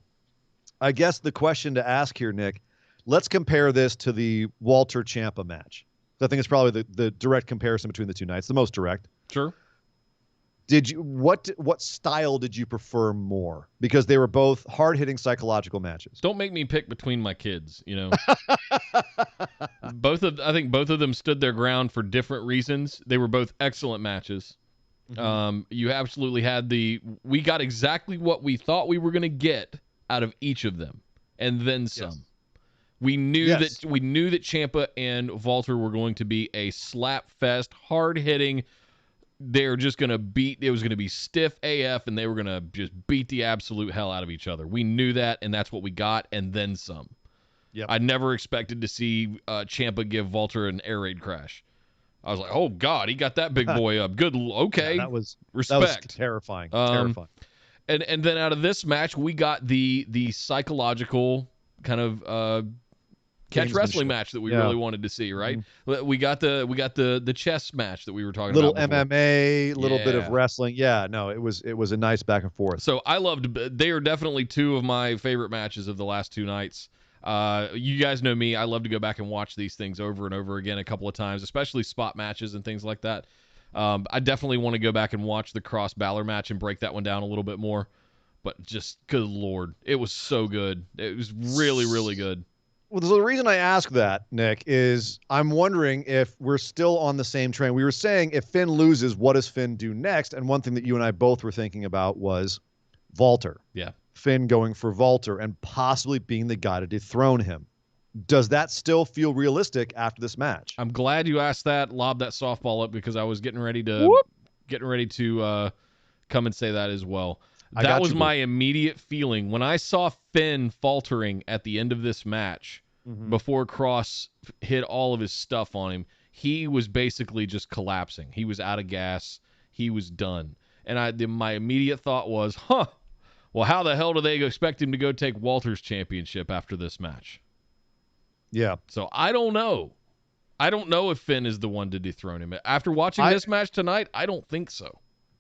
I guess the question to ask here, Nick, let's compare this to the Walter Ciampa match. I think it's probably the direct comparison between the two nights, the most direct. Sure. What style did you prefer more? Because they were both hard-hitting psychological matches. Don't make me pick between my kids, I think both of them stood their ground for different reasons. They were both excellent matches. Mm-hmm. You absolutely had we got exactly what we thought we were going to get out of each of them, and then some. Yes. We knew that Ciampa and Walter were going to be a slap fest, hard-hitting. They're just going to it was going to be stiff AF, and they were going to just beat the absolute hell out of each other. We knew that, and that's what we got, and then some. Yep. I never expected to see Ciampa give Walter an air raid crash. I was like, oh, God, he got that big boy up. Good, okay. Yeah, that was terrifying. Terrifying. And then out of this match, we got the psychological kind of catch wrestling match that we really wanted to see, right? Mm-hmm. We got the chess match that we were talking about. Little MMA, little bit of wrestling. Yeah, no, it was a nice back and forth. So I loved. They are definitely two of my favorite matches of the last two nights. You guys know me. I love to go back and watch these things over and over again a couple of times, especially spot matches and things like that. I definitely want to go back and watch the Kross Balor match and break that one down a little bit more. But just good Lord, it was so good. It was really, really good. Well, so the reason I ask that, Nick, is I'm wondering if we're still on the same train. We were saying if Finn loses, what does Finn do next? And one thing that you and I both were thinking about was Walter. Yeah. Finn going for Walter and possibly being the guy to dethrone him. Does that still feel realistic after this match? I'm glad you asked that, lobbed that softball up, because I was getting ready to come and say that as well. That was my immediate feeling when I saw Finn faltering at the end of this match before Kross hit all of his stuff on him. He was basically just collapsing. He was out of gas. He was done. And my immediate thought was, well, how the hell do they expect him to go take Walter's championship after this match? Yeah. So I don't know. I don't know if Finn is the one to dethrone him. After watching this match tonight, I don't think so.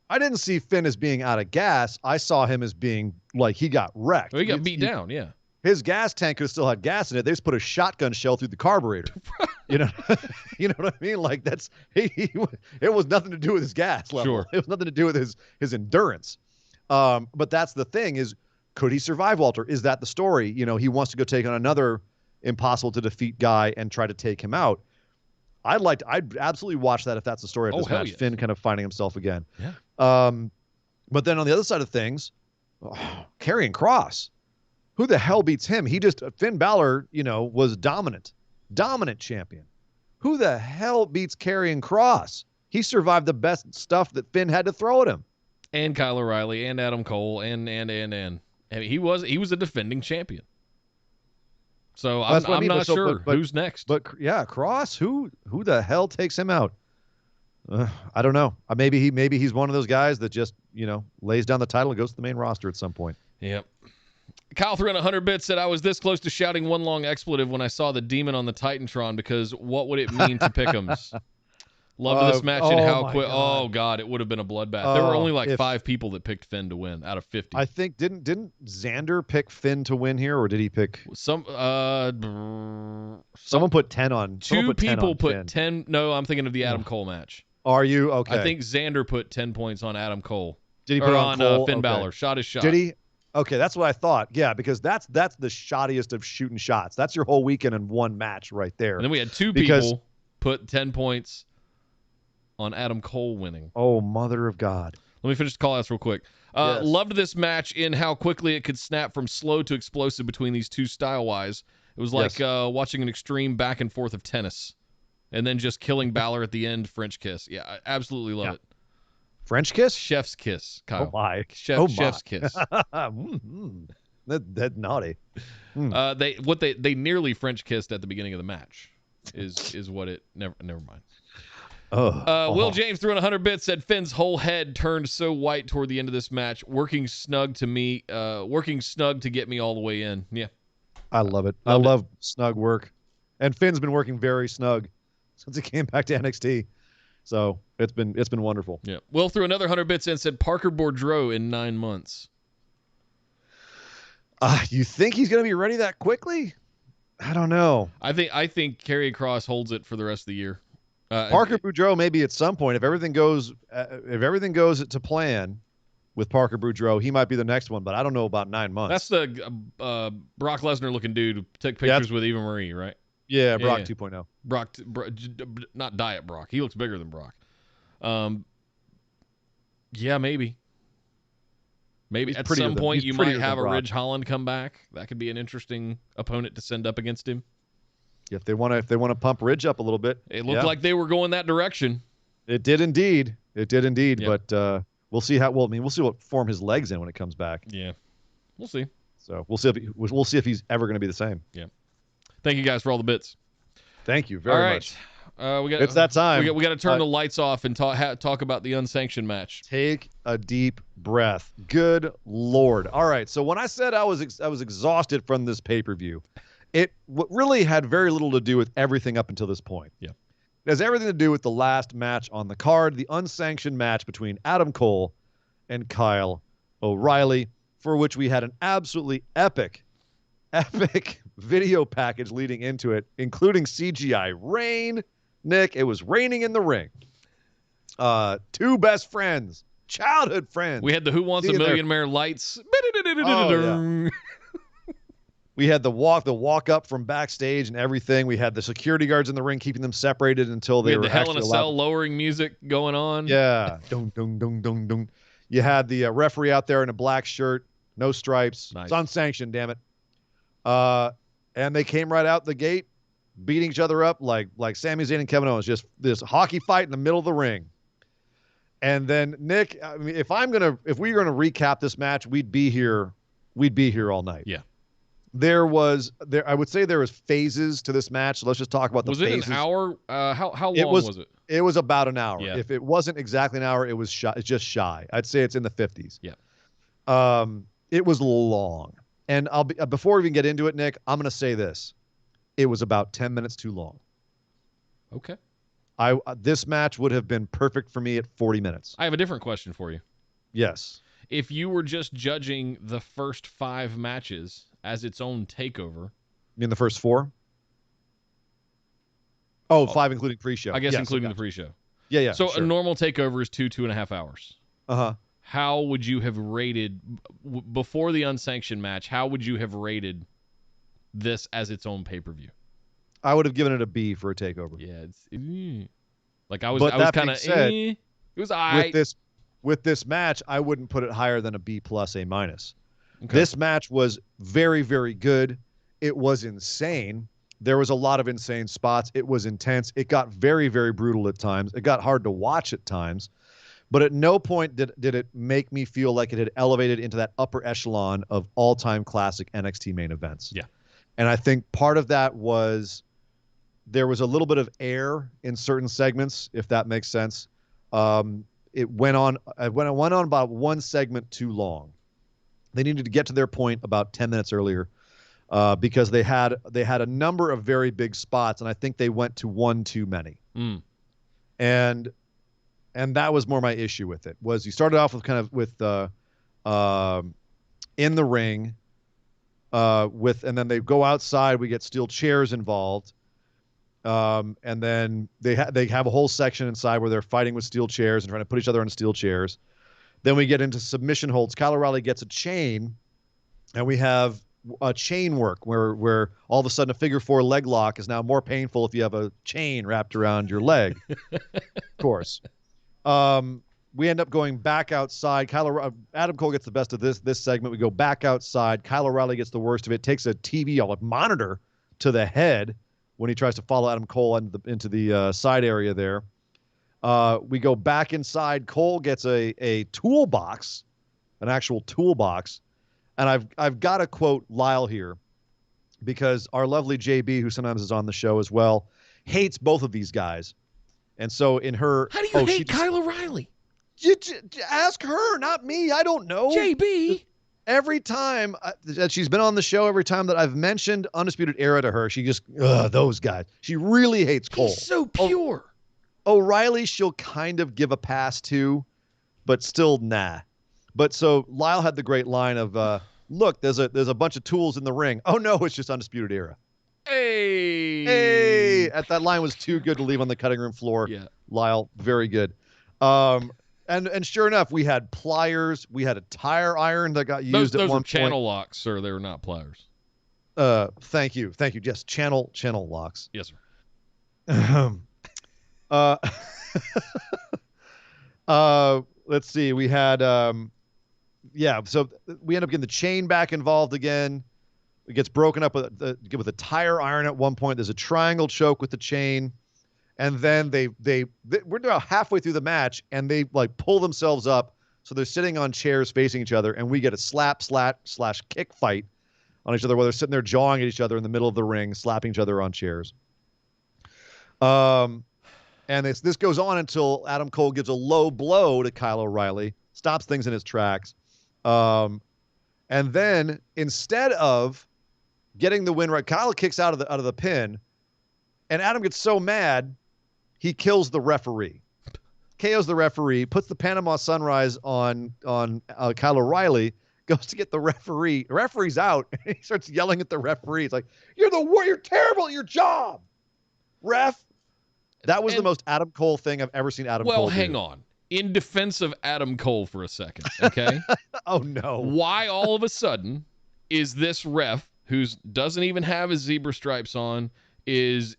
I didn't see Finn as being out of gas. I saw him as being like he got wrecked. Well, he got beat down, yeah. His gas tank could have still had gas in it. They just put a shotgun shell through the carburetor. You know what I mean? Like it was nothing to do with his gas level. Sure. It was nothing to do with his endurance. But that's the thing is, could he survive Walter? Is that the story? He wants to go take on another impossible to defeat guy and try to take him out. I'd absolutely watch that if that's the story of this match. Yes. Finn kind of finding himself again. Yeah. But then on the other side of things, Karrion Kross, who the hell beats him? Finn Balor, was dominant champion. Who the hell beats Karrion Kross? He survived the best stuff that Finn had to throw at him. And Kyle O'Reilly and Adam Cole and. I mean, he was a defending champion. So I'm not sure who's next. But yeah, Kross, who the hell takes him out? I don't know. Maybe he's one of those guys that just lays down the title and goes to the main roster at some point. Yep. Kyle threw in 100 bits, said I was this close to shouting one long expletive when I saw the demon on the Titantron, because what would it mean to Pick'ems? Loved this match and how quick. Oh God, it would have been a bloodbath. There were only 5 people that picked Finn to win out of 50. I think didn't Xander pick Finn to win here, or did he pick someone put 10 on? Two people put 10. No, I'm thinking of the Adam Cole match. Are you okay? I think Xander put 10 points on Adam Cole. Did he put on Cole? Finn Balor? Shot his shot. Did he? Okay, that's what I thought. Yeah, because that's the shottiest of shooting shots. That's your whole weekend in one match right there. And then we had 2 people put 10 points on Adam Cole winning. Oh, mother of God. Let me finish the call-outs real quick. Yes. Loved this match in how quickly it could snap from slow to explosive between these two style-wise. It was like watching an extreme back and forth of tennis. And then just killing Balor at the end, French kiss. Yeah, I absolutely love it. French kiss? Chef's kiss, Kyle. Oh, my. Chef's kiss. That's naughty. They nearly French kissed at the beginning of the match is what it... Never mind. Will James threw in 100 bits, said Finn's whole head turned so white toward the end of this match, working snug to get me all the way in. Yeah. I love it. I love snug work. And Finn's been working very snug since he came back to NXT. So it's been wonderful. Yeah. Will threw another 100 bits and said Parker Boudreaux in 9 months. You think he's going to be ready that quickly? I don't know. I think Karrion Kross holds it for the rest of the year. Parker Boudreaux maybe at some point, if everything goes to plan with Parker Boudreaux, he might be the next one, but I don't know about 9 months. That's the Brock Lesnar looking dude who took pictures with Eva Marie, right? Yeah, Brock 2.0. Brock, not Diet Brock. He looks bigger than Brock. Yeah, maybe. Maybe at some point you might have a Ridge Holland come back. That could be an interesting opponent to send up against him. If they want to pump Ridge up a little bit. It looked like they were going that direction. It did indeed. Yep. But we'll see we'll see what form his leg's in when it comes back. Yeah. We'll see. So we'll see if he's ever going to be the same. Yeah. Thank you guys for all the bits. Thank you very much. It's that time. We got to turn the lights off and talk about the unsanctioned match. Take a deep breath. Good Lord. All right. So when I said I was exhausted from this pay-per-view, it really had very little to do with everything up until this point. Yeah. It has everything to do with the last match on the card, the unsanctioned match between Adam Cole and Kyle O'Reilly, for which we had an absolutely epic video package leading into it, including CGI rain. Nick, it was raining in the ring. 2 best friends, childhood friends. We had the Who Wants a Millionaire lights. Oh, yeah. We had the walk up from backstage and everything. We had the security guards in the ring keeping them separated until they We had were the Hell in actually a allowed. Cell lowering music going on. Yeah. Dung, dung, dung, dung, dung. You had the referee out there in a black shirt, no stripes. Nice. It's unsanctioned, damn it. And they came right out the gate, beating each other up like Sami Zayn and Kevin Owens. Just this hockey fight in the middle of the ring. And then Nick, I mean, if we were gonna recap this match, we'd be here all night. Yeah. I would say there was phases to this match. So let's just talk about the phases. Was it an hour? How long was it? It was about an hour. Yeah. If it wasn't exactly an hour, it's just shy. I'd say it's in the 50s. Yeah. It was long. And before we even get into it, Nick, I'm going to say this. It was about 10 minutes too long. Okay. This match would have been perfect for me at 40 minutes. I have a different question for you. Yes. If you were just judging the first 5 matches as its own takeover. You mean the first 4? Oh, 5 including pre-show. I guess yes, including the pre-show. Yeah. So sure. a normal takeover is 2.5 hours. Uh-huh. How would you have rated, before the unsanctioned match, how would you have rated this as its own pay-per-view? I would have given it a B for a takeover. Yeah, I was kind of it was with this match, I wouldn't put it higher than a B+, A-. Okay. This match was very, very good. It was insane. There was a lot of insane spots. It was intense. It got very, very brutal at times. It got hard to watch at times. But at no point did it make me feel like it had elevated into that upper echelon of all-time classic NXT main events. Yeah. And I think part of that was there was a little bit of air in certain segments, if that makes sense. It went on about one segment too long. They needed to get to their point about 10 minutes earlier because they had a number of very big spots, and I think they went to one too many. And that was more my issue with it. Was you started off with in the ring and then they go outside. We get steel chairs involved. And then they have a whole section inside where they're fighting with steel chairs and trying to put each other on steel chairs. Then we get into submission holds. Kyle O'Reilly gets a chain, and we have a chain work where all of a sudden a figure 4 leg lock is now more painful if you have a chain wrapped around your leg. Of course. We end up going back outside. Adam Cole gets the best of this segment. We go back outside. Kyle O'Reilly gets the worst of it. Takes a TV, a monitor, to the head when he tries to follow Adam Cole into the side area there. We go back inside. Cole gets a toolbox, an actual toolbox. And I've got to quote Lyle here because our lovely JB, who sometimes is on the show as well, hates both of these guys. And so in her... How do you hate Kyle O'Reilly? Ask her, not me. I don't know. JB. Every time that she's been on the show, every time that I've mentioned Undisputed Era to her, she just, those guys. She really hates Cole. He's so pure. O'Reilly, she'll kind of give a pass to, but still, nah. But so Lyle had the great line of, look, there's a bunch of tools in the ring. Oh, no, it's just Undisputed Era. Hey. That line was too good to leave on the cutting room floor. Yeah. Lyle, very good. And sure enough, we had pliers. We had a tire iron that got used at one point. Those are channel locks, sir. They were not pliers. Thank you. Yes, channel locks. Yes, sir. Let's see. We had so we end up getting the chain back involved again. It gets broken up with a tire iron at one point. There's a triangle choke with the chain. And then we're about halfway through the match, and they like pull themselves up, so they're sitting on chairs facing each other, and we get a slap/kick fight on each other, where they're sitting there jawing at each other in the middle of the ring, slapping each other on chairs. And this goes on until Adam Cole gives a low blow to Kyle O'Reilly, stops things in his tracks, and then instead of getting the win right, Kyle kicks out of the pin, and Adam gets so mad. He kills the referee, KOs the referee, puts the Panama Sunrise on Kyle O'Reilly, goes to get the referee. The referee's out, and he starts yelling at the referee. It's like, you're terrible at your job, ref. That was the most Adam Cole thing I've ever seen Adam Cole do. Well, hang on. In defense of Adam Cole for a second, okay? Oh, no. Why all of a sudden is this ref, who doesn't even have his zebra stripes on, is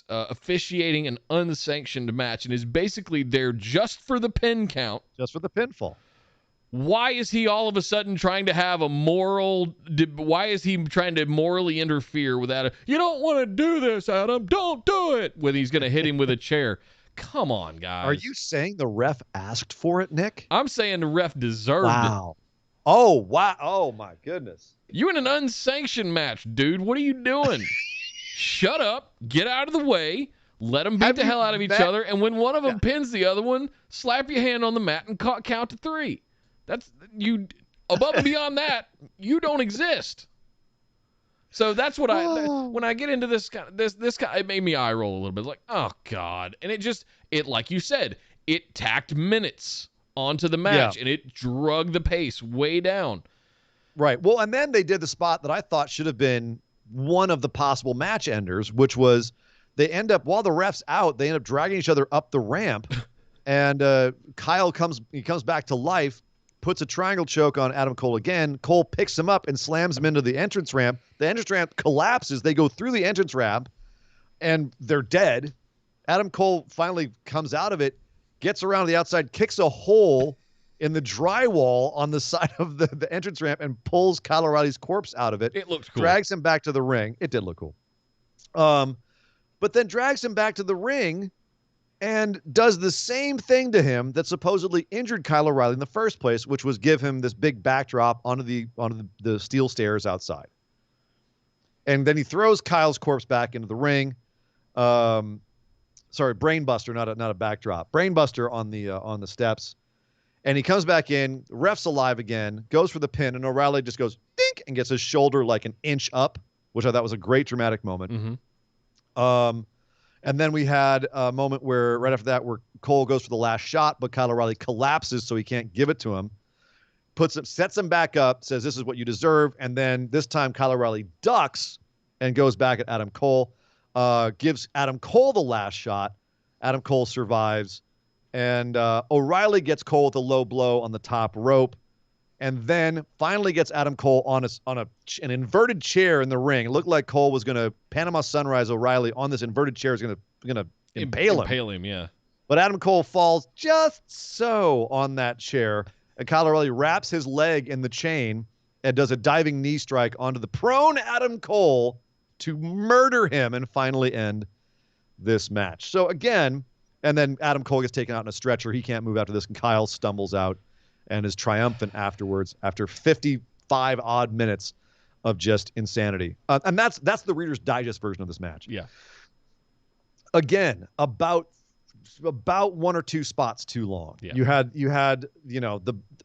officiating an unsanctioned match and is basically there just for the pin count. Just for the pinfall. Why is he all of a sudden trying to have a why is he trying to morally interfere with Adam? You don't want to do this, Adam. Don't do it. When he's going to hit him with a chair. Come on, guys. Are you saying the ref asked for it, Nick? I'm saying the ref deserved it. Oh, wow. Oh, my goodness. You in an unsanctioned match, dude. What are you doing? Shut up. Get out of the way. Let them beat the hell out of each other. And when one of them pins the other one, slap your hand on the mat and count to 3. That's you. Above and beyond that, you don't exist. So that's what when I get into this kind, it made me eye roll a little bit. Like, oh God, and it like you said, it tacked minutes onto the match, and it drug the pace way down. Right. Well, and then they did the spot that I thought should have been one of the possible match enders, which was they end up, while the ref's out, they end up dragging each other up the ramp, and Kyle comes back to life, puts a triangle choke on Adam Cole again. Cole picks him up and slams him into the entrance ramp. The entrance ramp collapses. They go through the entrance ramp, and they're dead. Adam Cole finally comes out of it, gets around the outside, kicks a hole in the drywall on the side of the entrance ramp, and pulls Kyle O'Reilly's corpse out of it. It looked cool. Drags him back to the ring. It did look cool. But then drags him back to the ring and does the same thing to him that supposedly injured Kyle O'Reilly in the first place, which was give him this big backdrop onto the steel stairs outside. And then he throws Kyle's corpse back into the ring. Sorry, Brainbuster, not a backdrop. Brainbuster on the steps. And he comes back in, ref's alive again, goes for the pin, and O'Reilly just goes dink and gets his shoulder like an inch up, which I thought was a great dramatic moment. Mm-hmm. And then we had a moment where right after that where Cole goes for the last shot, but Kyle O'Reilly collapses so he can't give it to him. Sets him back up, says this is what you deserve, and then this time Kyle O'Reilly ducks and goes back at Adam Cole, gives Adam Cole the last shot. Adam Cole survives, and O'Reilly gets Cole with a low blow on the top rope, and then finally gets Adam Cole on an inverted chair in the ring. It looked like Cole was going to Panama Sunrise O'Reilly on this inverted chair is going to impale him. Impale him, yeah. But Adam Cole falls just so on that chair, and Kyle O'Reilly wraps his leg in the chain and does a diving knee strike onto the prone Adam Cole to murder him and finally end this match. So again, and then Adam Cole gets taken out in a stretcher. He can't move after this, and Kyle stumbles out and is triumphant afterwards after 55 odd minutes of just insanity. And that's the Reader's Digest version of this match. Yeah. Again, about one or two spots too long. Yeah. You had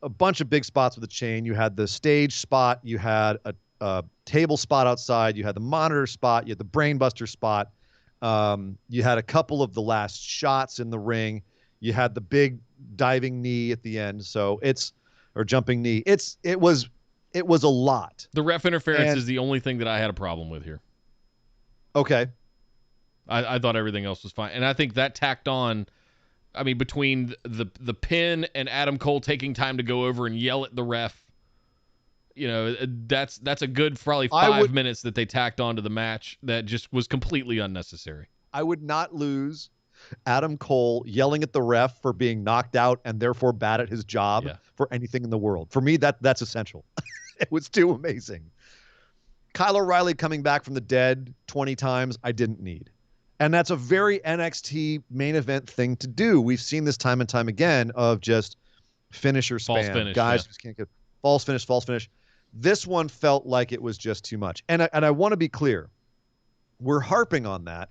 a bunch of big spots with the chain. You had the stage spot. You had a table spot outside. You had the monitor spot. You had the brainbuster spot. You had a couple of the last shots in the ring. You had the big diving knee at the end. Or jumping knee. It was a lot. The ref interference is the only thing that I had a problem with here. Okay. I thought everything else was fine. And I think that tacked on, I mean, between the pin and Adam Cole taking time to go over and yell at the ref, that's a good probably 5 minutes that they tacked onto the match that just was completely unnecessary. I would not lose Adam Cole yelling at the ref for being knocked out and therefore bad at his job for anything in the world. For me, that's essential. It was too amazing. Kyle O'Reilly coming back from the dead 20 times, I didn't need. And that's a very NXT main event thing to do. We've seen this time and time again of just finisher spam. False finish, guys just can't get false finish. This one felt like it was just too much. And I want to be clear. We're harping on that.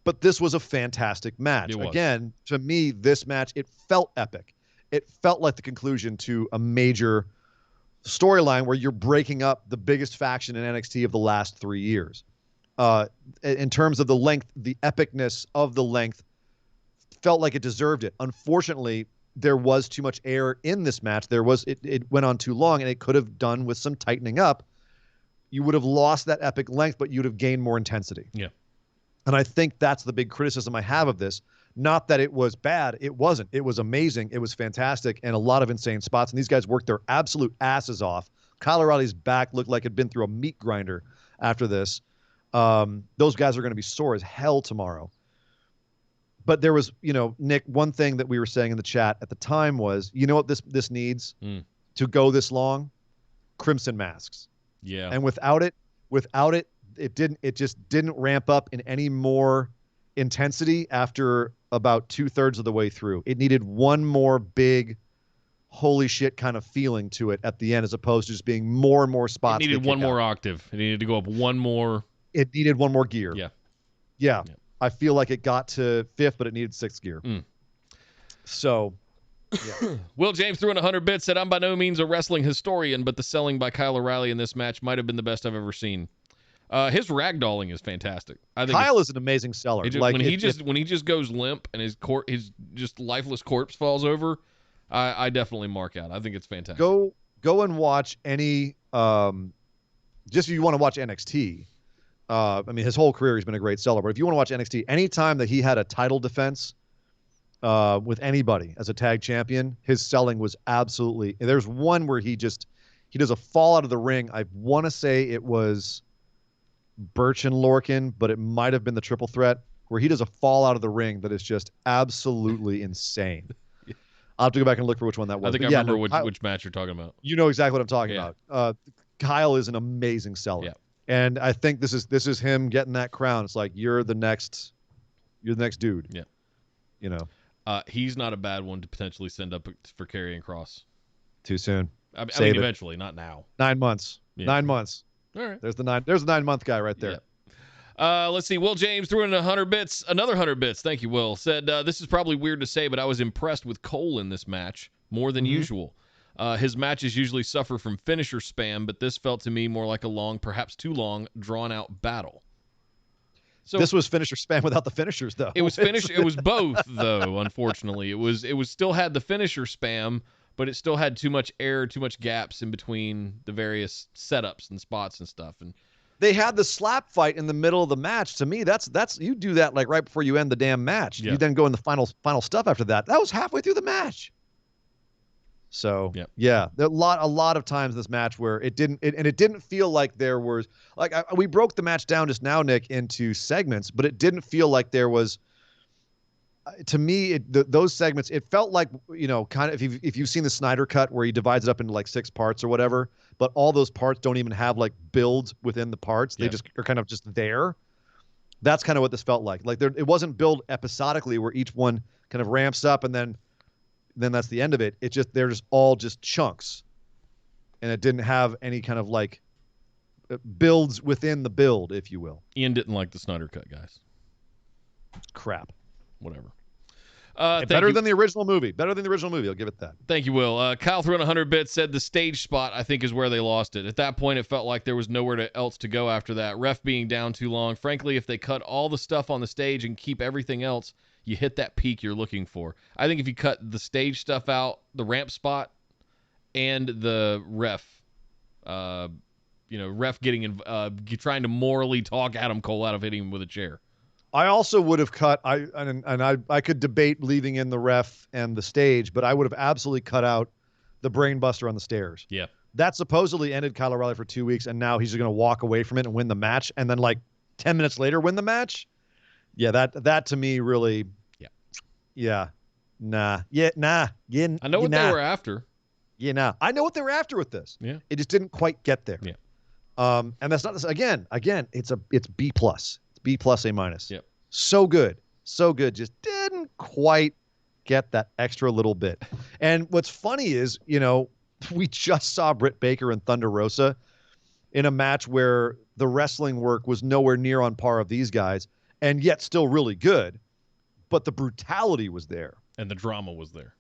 But this was a fantastic match. Again, to me, this match, it felt epic. It felt like the conclusion to a major storyline where you're breaking up the biggest faction in NXT of the last 3 years. In terms of the length, the epicness of the length felt like it deserved it. Unfortunately, there was too much air in this match. It went on too long, and it could have done with some tightening up. You would have lost that epic length, but you'd have gained more intensity. Yeah. And I think that's the big criticism I have of this. Not that it was bad. It wasn't. It was amazing. It was fantastic and a lot of insane spots. And these guys worked their absolute asses off. Kyle O'Reilly's back looked like it'd been through a meat grinder after this. Those guys are going to be sore as hell tomorrow. But there was, Nick, one thing that we were saying in the chat at the time was, you know what this needs to go this long? Crimson masks. Yeah. And without it, it just didn't ramp up in any more intensity after about 2/3 of the way through. It needed one more big, holy shit kind of feeling to it at the end, as opposed to just being more and more spots. It needed one more octave. It needed to go up one more. It needed one more gear. Yeah. I feel like it got to 5th, but it needed 6th gear. So, yeah. Will James threw in 100 bits, said, I'm by no means a wrestling historian, but the selling by Kyle O'Reilly in this match might have been the best I've ever seen. His ragdolling is fantastic. I think Kyle is an amazing seller. When he just goes limp and his just lifeless corpse falls over, I definitely mark out. I think it's fantastic. Go and watch any just if you want to watch NXT. I mean, his whole career he's been a great seller, but if you want to watch NXT, anytime that he had a title defense with anybody as a tag champion, his selling was absolutely. There's one where he does a fall out of the ring. I want to say it was Birch and Lorcan, but it might have been the triple threat where he does a fall out of the ring that is just absolutely insane. I'll have to go back and look for which one that was. I think I remember which match you're talking about. You know exactly what I'm talking about. Kyle is an amazing seller. Yeah. And I think this is him getting that crown. It's like you're the next dude. Yeah. He's not a bad one to potentially send up for Karrion Kross. Too soon. I mean, eventually, not now. 9 months. Yeah. 9 months. All right. There's the 9-month guy right there. Yeah. Let's see. Will James threw in 100 bits. Another 100 bits. Thank you, Will. Said, this is probably weird to say, but I was impressed with Cole in this match more than usual. His matches usually suffer from finisher spam, but this felt to me more like a long, perhaps too long, drawn-out battle. So this was finisher spam without the finishers, though. It was It was both, though. Unfortunately, it was still had the finisher spam, but it still had too much air, too much gaps in between the various setups and spots and stuff. And they had the slap fight in the middle of the match. To me, that's you do that like right before you end the damn match. Yeah. You then go in the final stuff after that. That was halfway through the match. So yeah, there a lot of times in this match where it didn't feel like there was we broke the match down just now, Nick, into segments, but it didn't feel like there was. To me, those segments, it felt like kind of if you've seen the Snyder cut where he divides it up into like 6 parts or whatever, but all those parts don't even have like builds within the parts. They just are kind of just there. That's kind of what this felt like. Like it wasn't built episodically where each one kind of ramps up and then that's the end of it. It just they're just all just chunks, and it didn't have any kind of like builds within the build, if you will. Ian didn't like the Snyder cut, guys. Crap. Whatever. Better than the original movie. Better than the original movie. I'll give it that. Thank you, Will. Kyle threw in 100 bits, said the stage spot, I think, is where they lost it. At that point, it felt like there was nowhere else to go after that. Ref being down too long. Frankly, if they cut all the stuff on the stage and keep everything else, you hit that peak you're looking for. I think if you cut the stage stuff out, the ramp spot, and the ref, ref getting trying to morally talk Adam Cole out of hitting him with a chair. I also would have cut. I could debate leaving in the ref and the stage, but I would have absolutely cut out the brain buster on the stairs. Yeah, that supposedly ended Kyle O'Reilly for 2 weeks, and now he's going to walk away from it and win the match, and then like 10 minutes later win the match. Yeah, that to me really. Nah. Yeah, nah. Yeah, I know what they were after. Yeah, nah. I know what they were after with this. Yeah, it just didn't quite get there. Yeah. And that's not this again. It's B+. It's B+, A-. Yep. So good. Just didn't quite get that extra little bit. And what's funny is, we just saw Britt Baker and Thunder Rosa in a match where the wrestling work was nowhere near on par of these guys, and yet still really good. But the brutality was there. And the drama was there.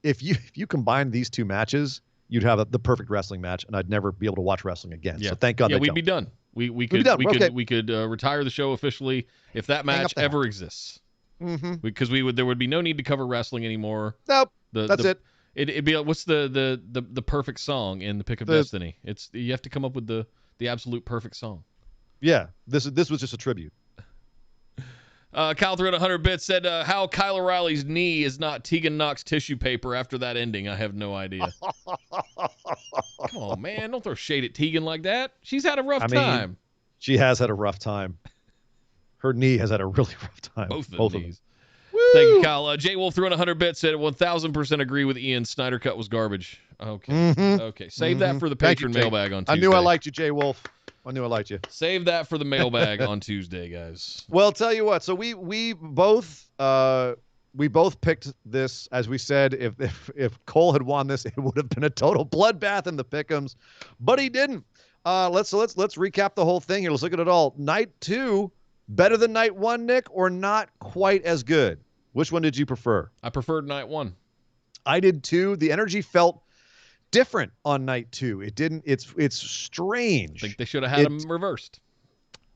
If you combine these two matches, you'd have the perfect wrrestling match, and I'd never be able to watch wrestling again. Yeah. So thank God. Yeah, we'd be done. We could retire the show officially if that match ever exists. Mm-hmm. Because there would be no need to cover wrestling anymore. Nope. That's it. It'd be like, what's the perfect song in the Pick of Destiny? You have to come up with the absolute perfect song. Yeah. This was just a tribute. Kyle threw 100 bits, said how Kyle O'Reilly's knee is not Tegan Knox tissue paper after that ending. I have no idea. Come on, man. Don't throw shade at Tegan like that. She's had a rough time. She has had a rough time. Her knee has had a really rough time. Both of knees. them. Thank you, Kyle. Jay Wolf threw in 100 bits, said 1,000% agree with Ian. Snyder Cut was garbage. Okay. Okay. Save that for the patron mailbag on Tuesday. I knew I liked you, Jay Wolf. I knew I liked you. Save that for the mailbag on Tuesday, guys. Well, tell you what. So we both picked this. As we said, if Cole had won this, it would have been a total bloodbath in the pick'ems, but he didn't. Let's recap the whole thing here. Let's look at it all. Night 2, better than night 1, Nick, or not quite as good? Which one did you prefer? I preferred night 1. I did too. The energy felt different on night 2. It didn't. It's strange. I think they should have had them reversed.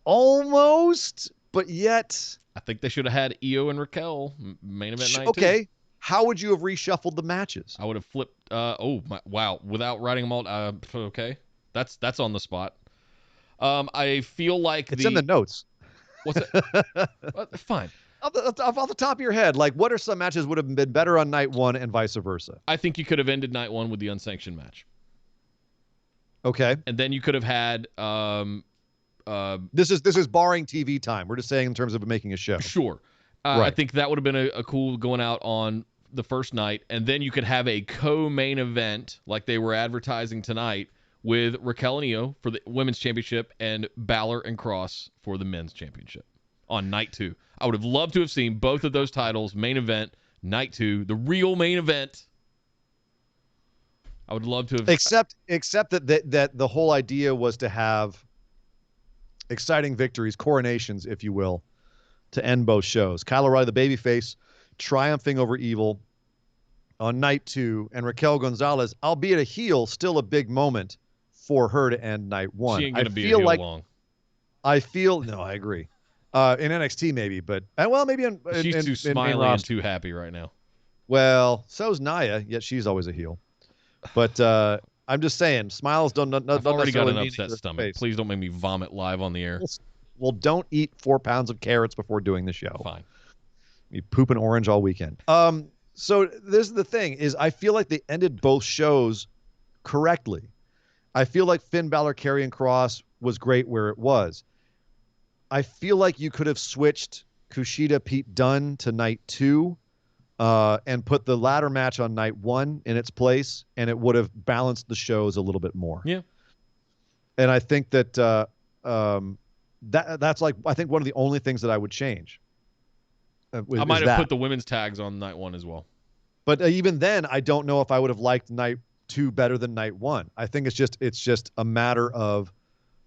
Almost, but yet. I think they should have had Io and Raquel main event night 2. Okay. How would you have reshuffled the matches? I would have flipped. Wow. Without writing them all. Okay. That's on the spot. I feel like it's in the notes. What's it? Fine. Off the top of your head, like what are some matches would have been better on night 1 and vice versa? I think you could have ended night 1 with the unsanctioned match. Okay. And then you could have had. This is barring TV time. We're just saying in terms of making a show. Sure. Right. I think that would have been a cool going out on the first night, and then you could have a co-main event like they were advertising tonight with Raquel and Io for the women's championship and Balor and Kross for the men's championship on night 2. I would have loved to have seen both of those titles, main event, night 2, the real main event. I would love to have. Except that the whole idea was to have exciting victories, coronations, if you will, to end both shows. Kyle O'Reilly, the babyface, triumphing over evil on night 2, and Raquel Gonzalez, albeit a heel, still a big moment for her to end night 1. She ain't gonna be a heel long. I agree. In NXT maybe, but maybe she's too smiley and too happy right now. Well, so's Nia, yet she's always a heel. But I'm just saying, smiles don't. I've already got an upset stomach. Face. Please don't make me vomit live on the air. Well, don't eat 4 pounds of carrots before doing the show. Fine. You poop an orange all weekend. So this is the thing: is I feel like they ended both shows correctly. I feel like Finn Balor, Karrion Kross was great where it was. I feel like you could have switched Kushida, Pete Dunne to night 2 and put the ladder match on night 1 in its place, and it would have balanced the shows a little bit more. Yeah. And I think that that's like, I think one of the only things that I would change. I might have put the women's tags on night 1 as well. But even then, I don't know if I would have liked night 2 better than night 1. I think it's just a matter of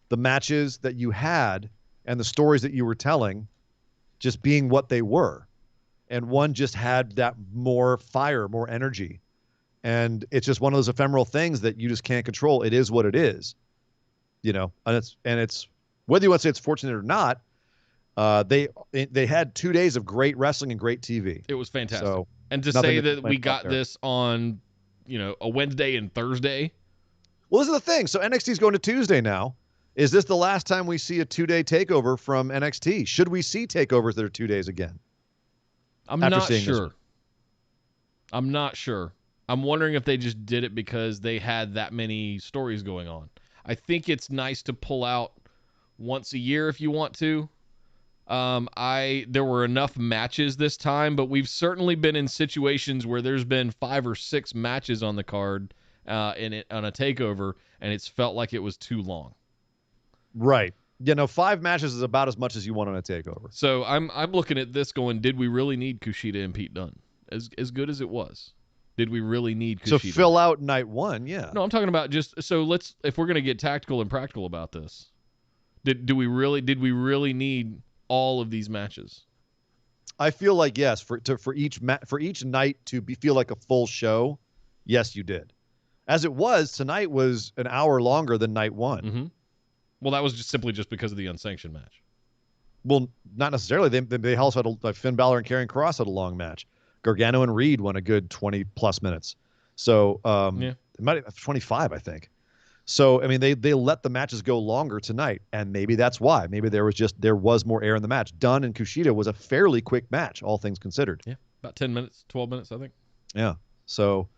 the matches that you had and the stories that you were telling just being what they were. And one just had that more fire, more energy. And it's just one of those ephemeral things that you just can't control. It is what it is. You know, and it's whether you want to say it's fortunate or not, they had 2 days of great wrestling and great TV. It was fantastic. So, and to say that we got this on, a Wednesday and Thursday. Well, this is the thing. So NXT's going to Tuesday now. Is this the last time we see a 2-day takeover from NXT? Should we see takeovers that are 2 days again? I'm not sure. I'm not sure. I'm wondering if they just did it because they had that many stories going on. I think it's nice to pull out once a year if you want to. There were enough matches this time, but we've certainly been in situations where there's been 5 or 6 matches on the card on a takeover, and it's felt like it was too long. Right. 5 matches is about as much as you want on a takeover. So I'm looking at this going, did we really need Kushida and Pete Dunne? As good as it was. Did we really need Kushida? So fill out night 1, yeah. No, I'm talking about if we're going to get tactical and practical about this. Did we really need all of these matches? I feel like yes, for each night to feel like a full show, yes you did. As it was, tonight was an hour longer than night 1. Mm-hmm. Well, that was simply because of the unsanctioned match. Well, not necessarily. They also had Finn Balor and Karrion Kross had a long match. Gargano and Reed won a good 20-plus minutes. So it might have 25, I think. So, I mean, they let the matches go longer tonight, and maybe that's why. Maybe there was more air in the match. Dunne and Kushida was a fairly quick match, all things considered. Yeah, about 10 minutes, 12 minutes, I think. Yeah. So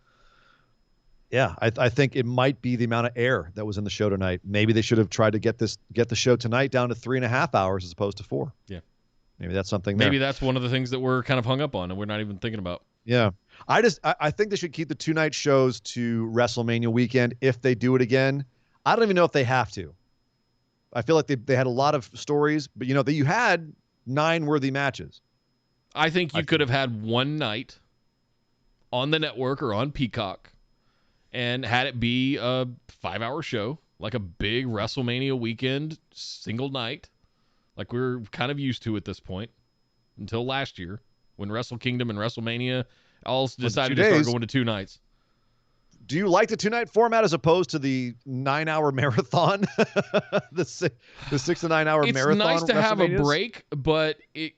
Yeah, I think it might be the amount of air that was in the show tonight. Maybe they should have tried to get the show tonight down to 3.5 hours as opposed to 4. Yeah. Maybe that's something there. Maybe that's one of the things that we're kind of hung up on and we're not even thinking about. Yeah. I think they should keep the 2-night shows to WrestleMania weekend if they do it again. I don't even know if they have to. I feel like they had a lot of stories, but you had 9 worthy matches. I think you could have had one night on the network or on Peacock and had it be a 5-hour show, like a big WrestleMania weekend single night, like we're kind of used to at this point, until last year when Wrestle Kingdom and WrestleMania all decided to start going to 2 nights. Do you like the 2-night format as opposed to the 9-hour marathon? the 6 to 9 hour marathon. It's nice to have a break, but it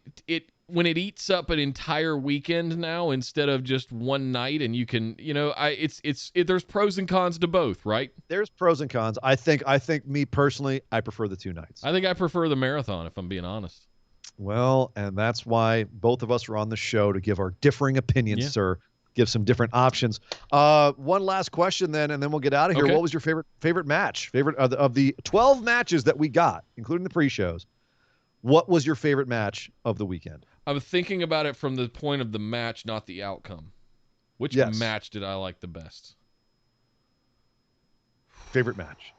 when it eats up an entire weekend now instead of just one night, and you can, there's pros and cons to both, right? There's pros and cons. I think me personally, I prefer the 2 nights. I think I prefer the marathon, if I'm being honest. Well, and that's why both of us are on the show, to give our differing opinions, sir. Give some different options. One last question then, and then we'll get out of here. Okay. What was your favorite match? Favorite of the 12 matches that we got, including the pre-shows? What was your favorite match of the weekend? I'm thinking about it from the point of the match, not the outcome. Which match did I like the best? Favorite match.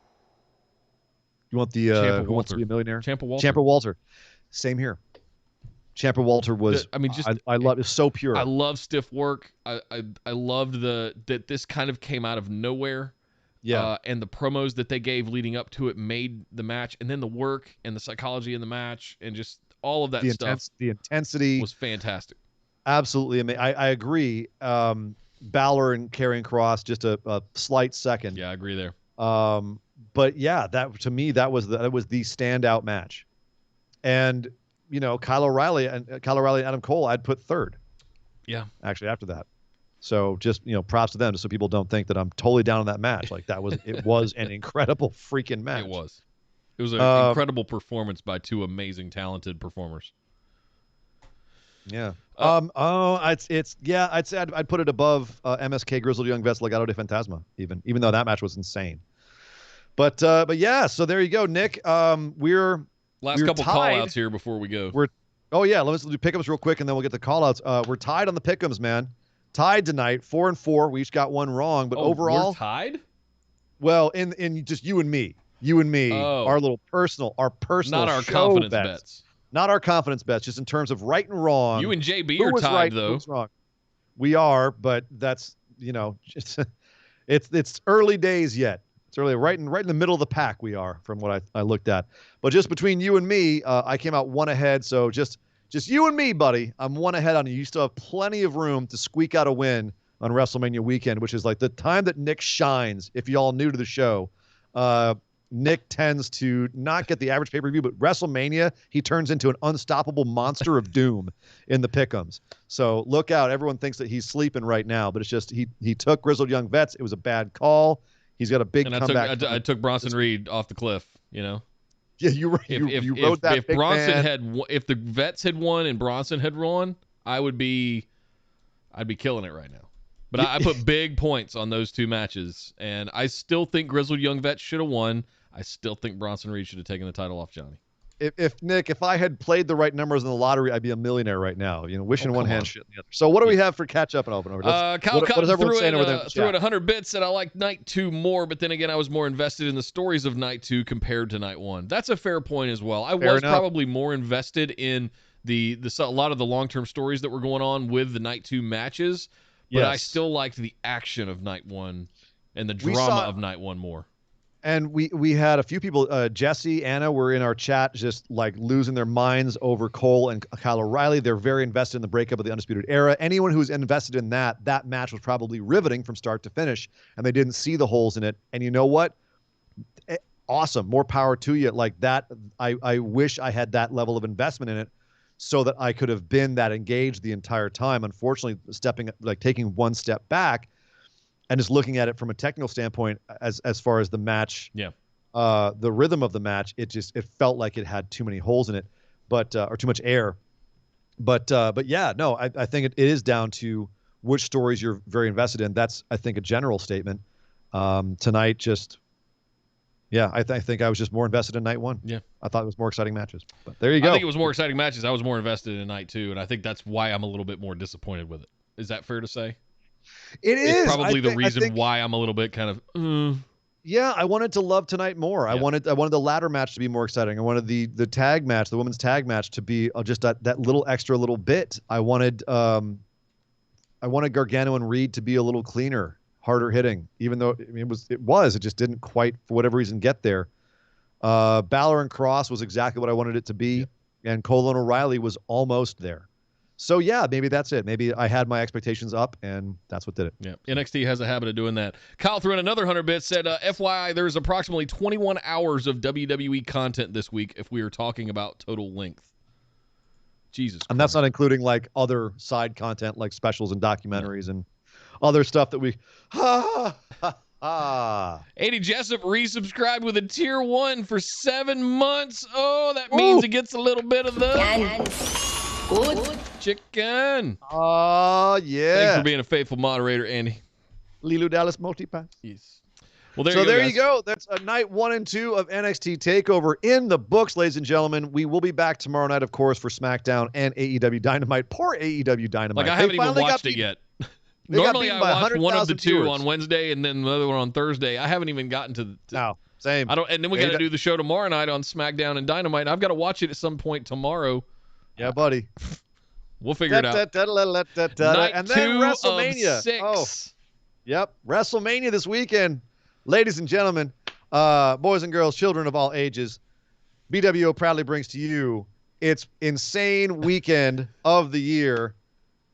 You want the Who Wants to Be a Millionaire? Ciampa Walter. Ciampa Walter. Same here. Ciampa Walter was. I love. It's so pure. I love stiff work. I loved that this kind of came out of nowhere. Yeah. And the promos that they gave leading up to it made the match, and then the work and the psychology in the match, and just all of that stuff. The intensity was fantastic. Absolutely amazing. I agree. Balor and Karrion Kross, just a slight second. Yeah, I agree there. But yeah, that to me that was the standout match, and Kyle O'Reilly and Adam Cole, I'd put third. Yeah, actually after that. So just props to them, just so people don't think that I'm totally down on that match. Like it was an incredible freaking match. It was an incredible performance by 2 amazing, talented performers. Yeah. I'd say I'd put it above MSK Grizzled Young Vets Legado de Fantasma, even though that match was insane. But yeah, so there you go, Nick. We're couple tied. call outs here before we go. Let's do pick'ems real quick and then we'll get the call outs. We're tied on the pick'ems, man. Tied tonight, 4-4. We each got one wrong, but overall we're tied. Well, in just you and me, our personal, not our confidence bets. Not our confidence bets, just in terms of right and wrong. You and JB are tied, right, though. Who's wrong? We are, but that's it's early days yet. It's early, right in the middle of the pack. We are, from what I looked at. But just between you and me, I came out one ahead. So just you and me, buddy. I'm one ahead on you. You still have plenty of room to squeak out a win on WrestleMania weekend, which is like the time that Nick shines. If y'all new to the show, Nick tends to not get the average pay-per-view, but WrestleMania, he turns into an unstoppable monster of doom in the pick'ems. So look out. Everyone thinks that he's sleeping right now, but it's just he took Grizzled Young Vets. It was a bad call. He's got a big comeback. I took Bronson Reed off the cliff, Yeah, you rode that. If Bronson if the Vets had won and Bronson had won, I'd be killing it right now. But I put big points on those 2 matches, and I still think Grizzled Young Vets should have won. I still think Bronson Reed should have taken the title off Johnny. If I had played the right numbers in the lottery, I'd be a millionaire right now. Wishing one hand, shit in the other. So what do we have for catch up and open over? Kyle Cotton threw in 100 bits, and I liked night 2 more, but then again, I was more invested in the stories of night 2 compared to night 1. That's a fair point as well. I was probably more invested in a lot of the long-term stories that were going on with the night 2 matches, but I still liked the action of night 1 and the drama of night 1 more. And we had a few people, Jesse, Anna, were in our chat just like losing their minds over Cole and Kyle O'Reilly. They're very invested in the breakup of the Undisputed Era. Anyone who's invested in that match was probably riveting from start to finish, and they didn't see the holes in it. And you know what? Awesome. More power to you. Like that, I wish I had that level of investment in it so that I could have been that engaged the entire time. Unfortunately, taking one step back and just looking at it from a technical standpoint, as far as the match, the rhythm of the match, it felt like it had too many holes in it, or too much air. But yeah, no, I think it is down to which stories you're very invested in. That's, I think, a general statement. Tonight, just I think I was just more invested in night one. Yeah, I thought it was more exciting matches. But there you go. I think it was more exciting matches. I was more invested in night 2, and I think that's why I'm a little bit more disappointed with it. Is that fair to say? It's probably the reason why I'm a little bit kind of. Yeah, I wanted to love tonight more. Yeah. I wanted the ladder match to be more exciting. I wanted the tag match, the women's tag match, to be just that little extra little bit. I wanted Gargano and Reed to be a little cleaner, harder hitting. Even though it just didn't quite, for whatever reason, get there. Balor and Kross was exactly what I wanted it to be, and Cole and O'Reilly was almost there. So yeah, maybe that's it. Maybe I had my expectations up, and that's what did it. Yeah, NXT has a habit of doing that. Kyle threw in another 100 bits, said, FYI, there's approximately 21 hours of WWE content this week if we are talking about total length. Jesus Christ. And that's not including like other side content like specials and documentaries and other stuff that we... 80 Jessup resubscribed with a tier 1 for 7 months. Oh, that means it gets a little bit of the... Good chicken. Oh, yeah. Thanks for being a faithful moderator, Andy. Lilu Dallas multipass. Yes. Well, there you you go. That's a night 1 and 2 of NXT Takeover in the books, ladies and gentlemen. We will be back tomorrow night, of course, for Smackdown and AEW Dynamite. Poor AEW Dynamite. Like, I haven't even watched it yet. Normally, I watch one of the two viewers on Wednesday and then the other one on Thursday. I haven't even gotten to no, same. And then we got to do the show tomorrow night on Smackdown and Dynamite. I've got to watch it at some point tomorrow. Yeah, buddy. We'll figure it out. Night and then 2 WrestleMania. of 6. Oh, yep. WrestleMania this weekend. Ladies and gentlemen, boys and girls, children of all ages, BWO proudly brings to you its insane weekend of the year.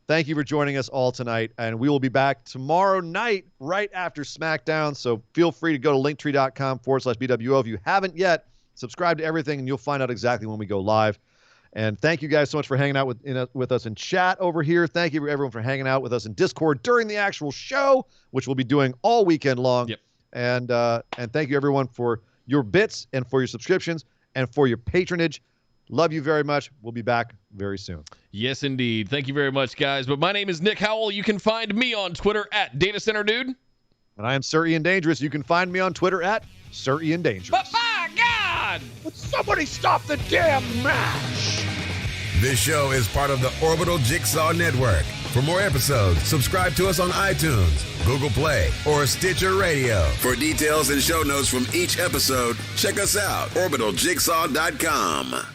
Thank you for joining us all tonight, and we will be back tomorrow night right after SmackDown, so feel free to go to linktree.com/BWO. If you haven't yet, subscribe to everything, and you'll find out exactly when we go live. And thank you guys so much for hanging out with us in chat over here. Thank you everyone for hanging out with us in Discord during the actual show, which we'll be doing all weekend long. Yep. And thank you everyone for your bits and for your subscriptions and for your patronage. Love you very much. We'll be back very soon. Yes, indeed. Thank you very much, guys. But my name is Nick Howell. You can find me on Twitter at DataCenterDude. And I am Sir Ian Dangerous. You can find me on Twitter at Sir Ian Dangerous. But by God! Would somebody stop the damn match? This show is part of the Orbital Jigsaw Network. For more episodes, subscribe to us on iTunes, Google Play, or Stitcher Radio. For details and show notes from each episode, check us out, orbitaljigsaw.com.